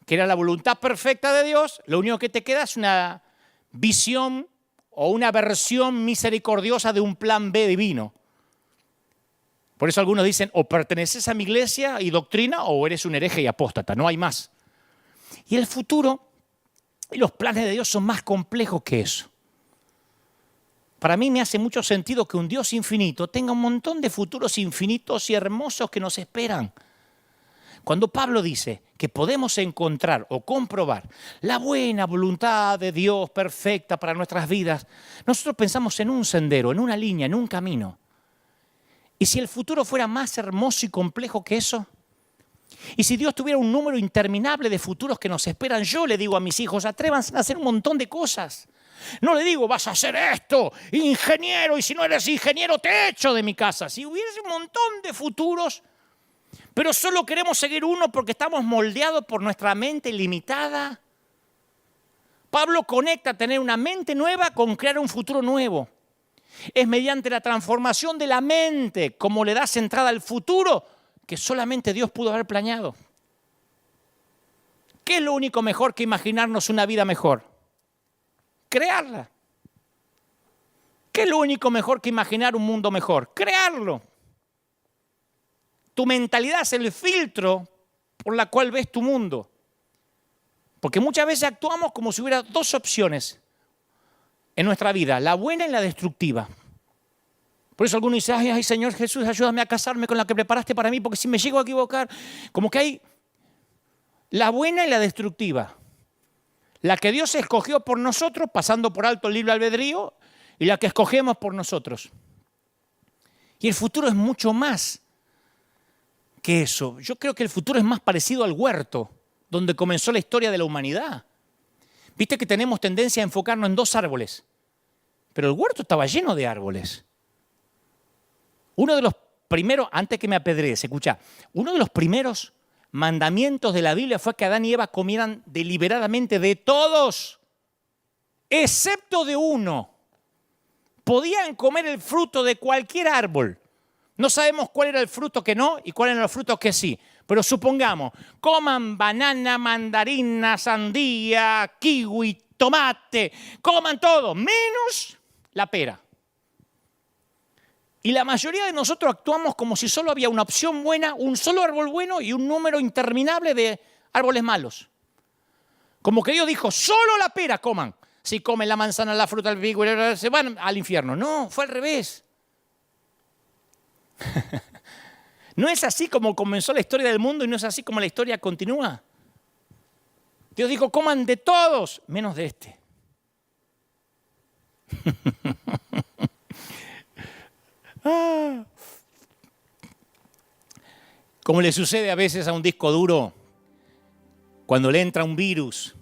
S1: que era la voluntad perfecta de Dios, lo único que te queda es una visión o una versión misericordiosa de un plan B divino. Por eso algunos dicen, o perteneces a mi iglesia y doctrina, o eres un hereje y apóstata, no hay más. Y el futuro y los planes de Dios son más complejos que eso. Para mí me hace mucho sentido que un Dios infinito tenga un montón de futuros infinitos y hermosos que nos esperan. Cuando Pablo dice que podemos encontrar o comprobar la buena voluntad de Dios perfecta para nuestras vidas, nosotros pensamos en un sendero, en una línea, en un camino. ¿Y si el futuro fuera más hermoso y complejo que eso? ¿Y si Dios tuviera un número interminable de futuros que nos esperan? Yo le digo a mis hijos, atrévanse a hacer un montón de cosas. No le digo, vas a hacer esto, ingeniero, y si no eres ingeniero te echo de mi casa. Si hubiese un montón de futuros, pero solo queremos seguir uno porque estamos moldeados por nuestra mente limitada. Pablo conecta tener una mente nueva con crear un futuro nuevo. Es mediante la transformación de la mente como le das entrada al futuro que solamente Dios pudo haber planeado. ¿Qué es lo único mejor que imaginarnos una vida mejor? Crearla. ¿Qué es lo único mejor que imaginar un mundo mejor? Crearlo. Tu mentalidad es el filtro por la cual ves tu mundo. Porque muchas veces actuamos como si hubiera dos opciones en nuestra vida, la buena y la destructiva. Por eso algunos dicen, ay, Señor Jesús, ayúdame a casarme con la que preparaste para mí, porque si me llego a equivocar, como que hay la buena y la destructiva. La que Dios escogió por nosotros, pasando por alto el libre albedrío, y la que escogemos por nosotros. Y el futuro es mucho más que eso. Yo creo que el futuro es más parecido al huerto, donde comenzó la historia de la humanidad. Viste que tenemos tendencia a enfocarnos en dos árboles, pero el huerto estaba lleno de árboles. Uno de los primeros, antes que me apedrees, escucha, uno de los primeros mandamientos de la Biblia fue que Adán y Eva comieran deliberadamente de todos, excepto de uno. Podían comer el fruto de cualquier árbol. No sabemos cuál era el fruto que no y cuáles eran los frutos que sí. Pero supongamos, coman banana, mandarina, sandía, kiwi, tomate, coman todo, menos la pera. Y la mayoría de nosotros actuamos como si solo había una opción buena, un solo árbol bueno y un número interminable de árboles malos. Como que Dios dijo, solo la pera coman. Si comen la manzana, la fruta, el higo, se van al infierno. No, fue al revés. No es así como comenzó la historia del mundo y no es así como la historia continúa. Dios dijo, coman de todos, menos de este. Como le sucede a veces a un disco duro cuando le entra un virus.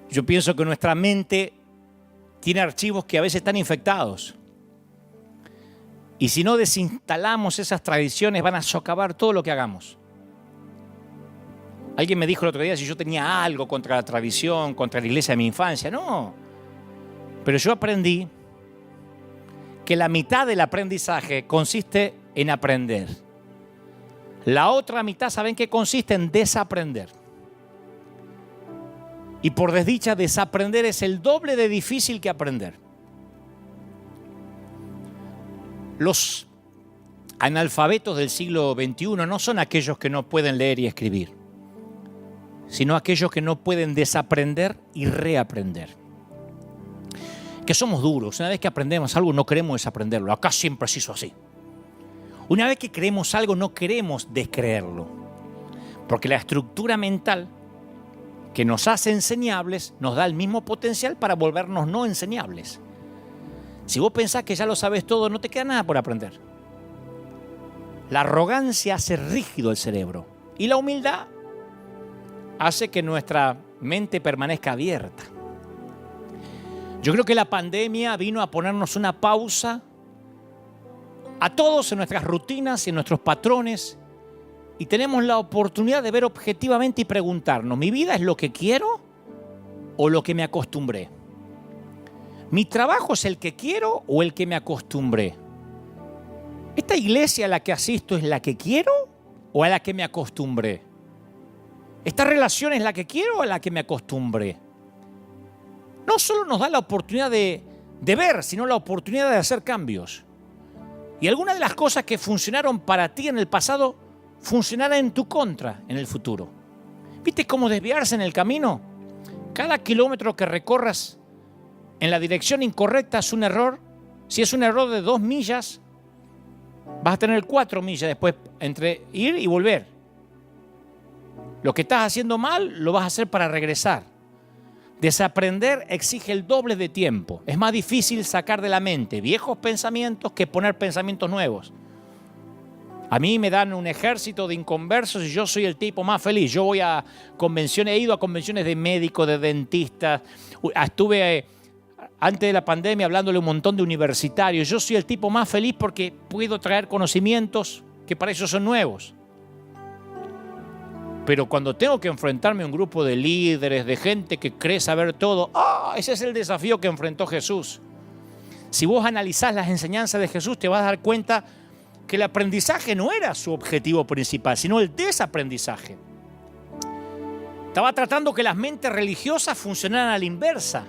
S1: Yo pienso que nuestra mente tiene archivos que a veces están infectados. Y si no desinstalamos esas tradiciones, van a socavar todo lo que hagamos. Alguien me dijo el otro día si yo tenía algo contra la tradición, contra la iglesia de mi infancia. No. Pero yo aprendí que la mitad del aprendizaje consiste en aprender. La otra mitad, ¿saben qué consiste? En desaprender. Y por desdicha, desaprender es el doble de difícil que aprender. Los analfabetos del siglo XXI no son aquellos que no pueden leer y escribir, sino aquellos que no pueden desaprender y reaprender. Que somos duros. Una vez que aprendemos algo, no queremos desaprenderlo. Acá siempre se hizo así. Una vez que creemos algo, no queremos descreerlo. Porque la estructura mental que nos hace enseñables nos da el mismo potencial para volvernos no enseñables. Si vos pensás que ya lo sabes todo, no te queda nada por aprender. La arrogancia hace rígido el cerebro y la humildad hace que nuestra mente permanezca abierta. Yo creo que la pandemia vino a ponernos una pausa a todos en nuestras rutinas y en nuestros patrones, y tenemos la oportunidad de ver objetivamente y preguntarnos, ¿mi vida es lo que quiero o lo que me acostumbré? ¿Mi trabajo es el que quiero o el que me acostumbré? ¿Esta iglesia a la que asisto es la que quiero o a la que me acostumbré? ¿Esta relación es la que quiero o a la que me acostumbré? No solo nos da la oportunidad de ver, sino la oportunidad de hacer cambios. Y algunas de las cosas que funcionaron para ti en el pasado funcionarán en tu contra en el futuro. ¿Viste cómo desviarse en el camino? Cada kilómetro que recorras en la dirección incorrecta es un error. Si es un error de 2 millas, vas a tener 4 millas después entre ir y volver. Lo que estás haciendo mal lo vas a hacer para regresar. Desaprender exige el doble de tiempo. Es más difícil sacar de la mente viejos pensamientos que poner pensamientos nuevos. A mí me dan un ejército de inconversos y yo soy el tipo más feliz. Yo voy a convenciones, he ido a convenciones de médicos, de dentistas. Estuve antes de la pandemia hablándole a un montón de universitarios. Yo soy el tipo más feliz porque puedo traer conocimientos que para eso son nuevos. Pero cuando tengo que enfrentarme a un grupo de líderes, de gente que cree saber todo, ese es el desafío que enfrentó Jesús. Si vos analizás las enseñanzas de Jesús, te vas a dar cuenta que el aprendizaje no era su objetivo principal, sino el desaprendizaje. Estaba tratando que las mentes religiosas funcionaran a la inversa,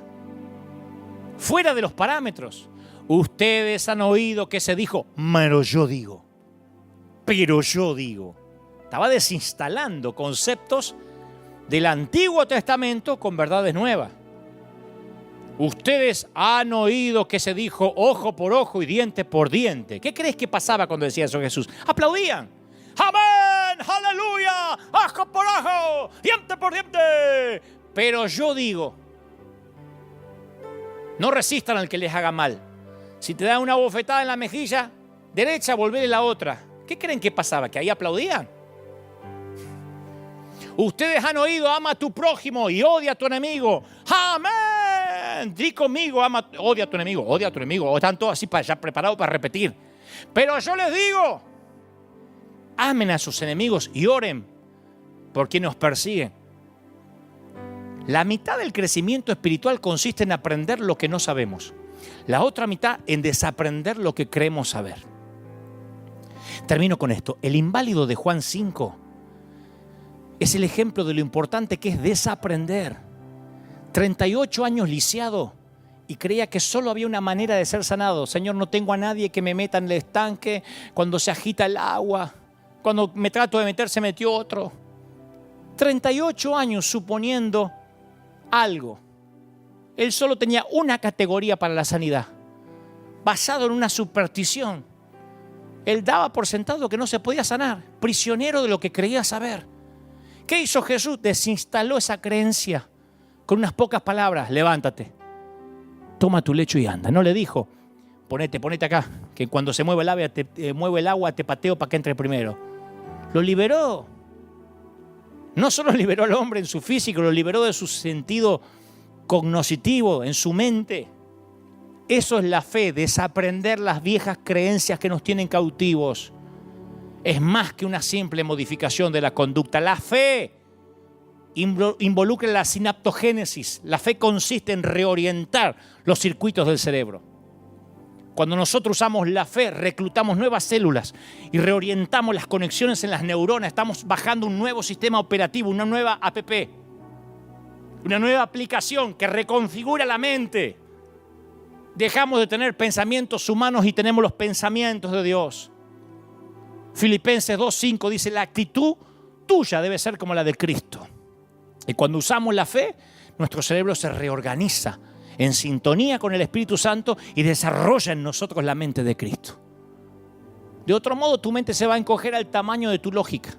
S1: fuera de los parámetros. Ustedes han oído que se dijo, pero yo digo. Estaba desinstalando conceptos del Antiguo Testamento con verdades nuevas. Ustedes han oído que se dijo ojo por ojo y diente por diente. ¿Qué crees que pasaba cuando decía eso Jesús? Aplaudían. ¡Amén! ¡Aleluya! ¡Ojo por ojo! ¡Diente por diente! Pero yo digo, no resistan al que les haga mal. Si te dan una bofetada en la mejilla derecha, volverle la otra. ¿Qué creen que pasaba? ¿Que ahí aplaudían? Ustedes han oído, ama a tu prójimo y odia a tu enemigo. ¡Amén! Di conmigo, odia a tu enemigo, odia a tu enemigo. O están todos así ya preparados para repetir. Pero yo les digo, amen a sus enemigos y oren por quienes nos persiguen. La mitad del crecimiento espiritual consiste en aprender lo que no sabemos. La otra mitad en desaprender lo que creemos saber. Termino con esto. El inválido de Juan 5 es el ejemplo de lo importante que es desaprender. 38 años lisiado y creía que solo había una manera de ser sanado. Señor, no tengo a nadie que me meta en el estanque cuando se agita el agua. Cuando me trato de meter, se metió otro. 38 años suponiendo algo. Él solo tenía una categoría para la sanidad, basado en una superstición. Él daba por sentado que no se podía sanar, prisionero de lo que creía saber. ¿Qué hizo Jesús? Desinstaló esa creencia con unas pocas palabras. Levántate, toma tu lecho y anda. No le dijo, ponete acá, que cuando se mueve el agua te pateo para que entre primero. Lo liberó. No solo liberó al hombre en su físico, lo liberó de su sentido cognoscitivo, en su mente. Eso es la fe, desaprender las viejas creencias que nos tienen cautivos. Es más que una simple modificación de la conducta. La fe involucra la sinaptogénesis. La fe consiste en reorientar los circuitos del cerebro. Cuando nosotros usamos la fe, reclutamos nuevas células y reorientamos las conexiones en las neuronas. Estamos bajando un nuevo sistema operativo, una nueva app, una nueva aplicación que reconfigura la mente. Dejamos de tener pensamientos humanos y tenemos los pensamientos de Dios. Filipenses 2:5 dice, la actitud tuya debe ser como la de Cristo. Y cuando usamos la fe, nuestro cerebro se reorganiza en sintonía con el Espíritu Santo y desarrolla en nosotros la mente de Cristo. De otro modo, tu mente se va a encoger al tamaño de tu lógica.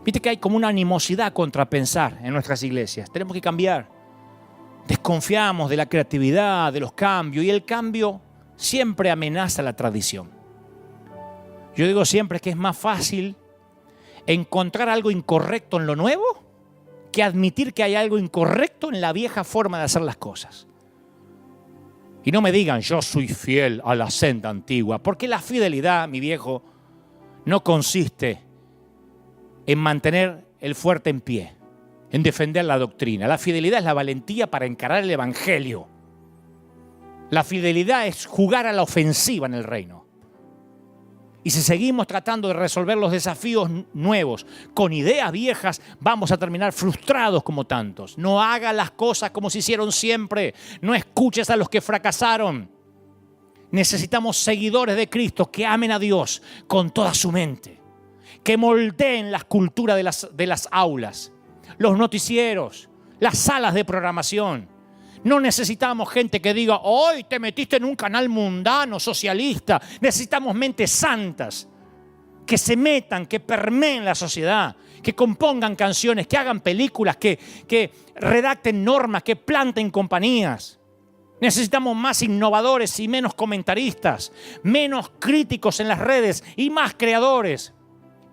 S1: Viste que hay como una animosidad contra pensar en nuestras iglesias. Tenemos que cambiar. Desconfiamos de la creatividad, de los cambios, y el cambio siempre amenaza la tradición. Yo digo siempre que es más fácil encontrar algo incorrecto en lo nuevo que admitir que hay algo incorrecto en la vieja forma de hacer las cosas. Y no me digan, yo soy fiel a la senda antigua, porque la fidelidad, mi viejo, no consiste en mantener el fuerte en pie, en defender la doctrina. La fidelidad es la valentía para encarar el evangelio. La fidelidad es jugar a la ofensiva en el reino. Y si seguimos tratando de resolver los desafíos nuevos con ideas viejas, vamos a terminar frustrados como tantos. No hagas las cosas como se hicieron siempre. No escuches a los que fracasaron. Necesitamos seguidores de Cristo que amen a Dios con toda su mente, que moldeen las culturas de las aulas, los noticieros, las salas de programación. No necesitamos gente que diga, hoy te metiste en un canal mundano, socialista. Necesitamos mentes santas que se metan, que permeen la sociedad, que compongan canciones, que hagan películas, que redacten normas, que planten compañías. Necesitamos más innovadores y menos comentaristas, menos críticos en las redes y más creadores,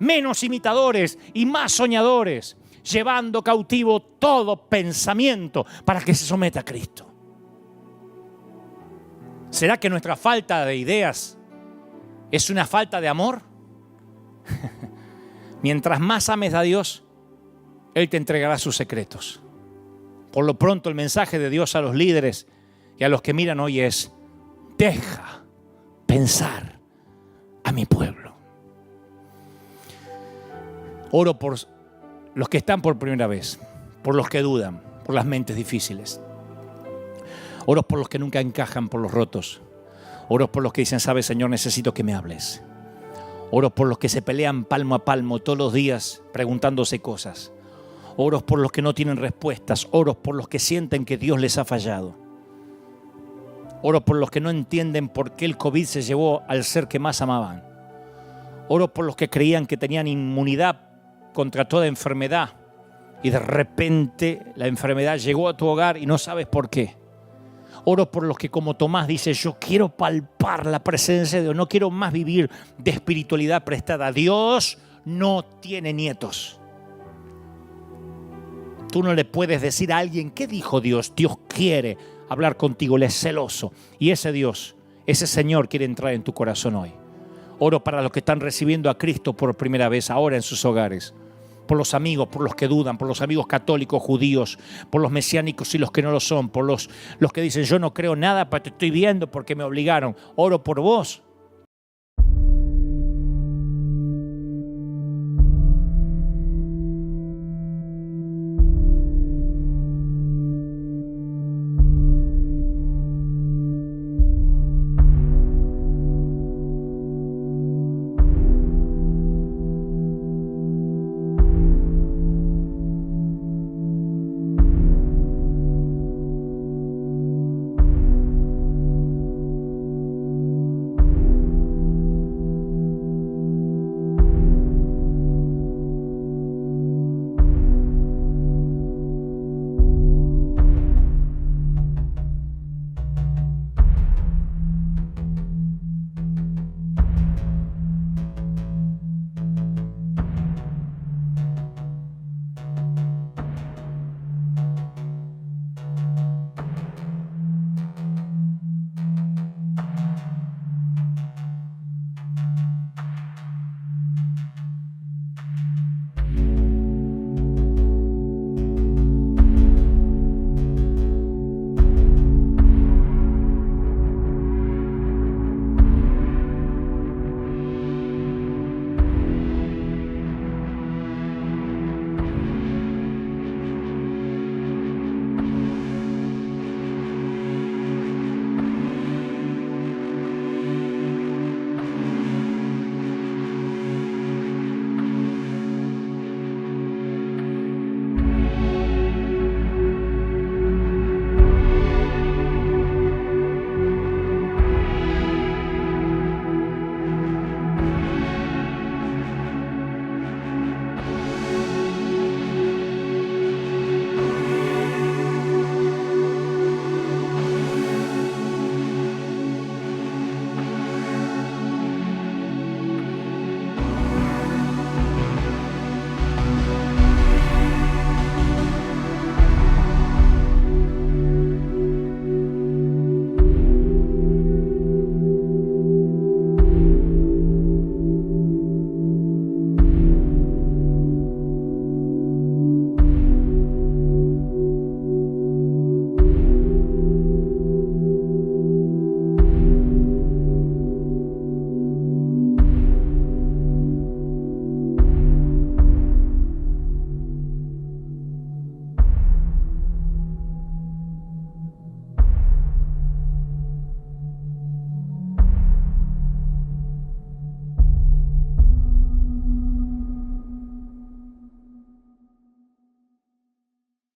S1: menos imitadores y más soñadores, llevando cautivo todo pensamiento para que se someta a Cristo. ¿Será que nuestra falta de ideas es una falta de amor? Mientras más ames a Dios, Él te entregará sus secretos. Por lo pronto, el mensaje de Dios a los líderes y a los que miran hoy es: deja pensar a mi pueblo. Oro por los que están por primera vez, por los que dudan, por las mentes difíciles. Oro por los que nunca encajan, por los rotos. Oro por los que dicen, ¿sabes, Señor? Necesito que me hables. Oro por los que se pelean palmo a palmo todos los días preguntándose cosas. Oro por los que no tienen respuestas. Oro por los que sienten que Dios les ha fallado. Oro por los que no entienden por qué el COVID se llevó al ser que más amaban. Oro por los que creían que tenían inmunidad contra toda enfermedad y de repente la enfermedad llegó a tu hogar y no sabes por qué. Oro por los que, como Tomás dice, yo quiero palpar la presencia de Dios, no quiero más vivir de espiritualidad prestada. Dios no tiene nietos. Tú no le puedes decir a alguien, ¿qué dijo Dios? Dios quiere hablar contigo, Él es celoso. Y ese Dios, ese Señor quiere entrar en tu corazón hoy. Oro para los que están recibiendo a Cristo por primera vez ahora en sus hogares. Por los amigos, por los que dudan, por los amigos católicos, judíos, por los mesiánicos y los que no lo son, por los que dicen yo no creo nada, pero te estoy viendo porque me obligaron. Oro por vos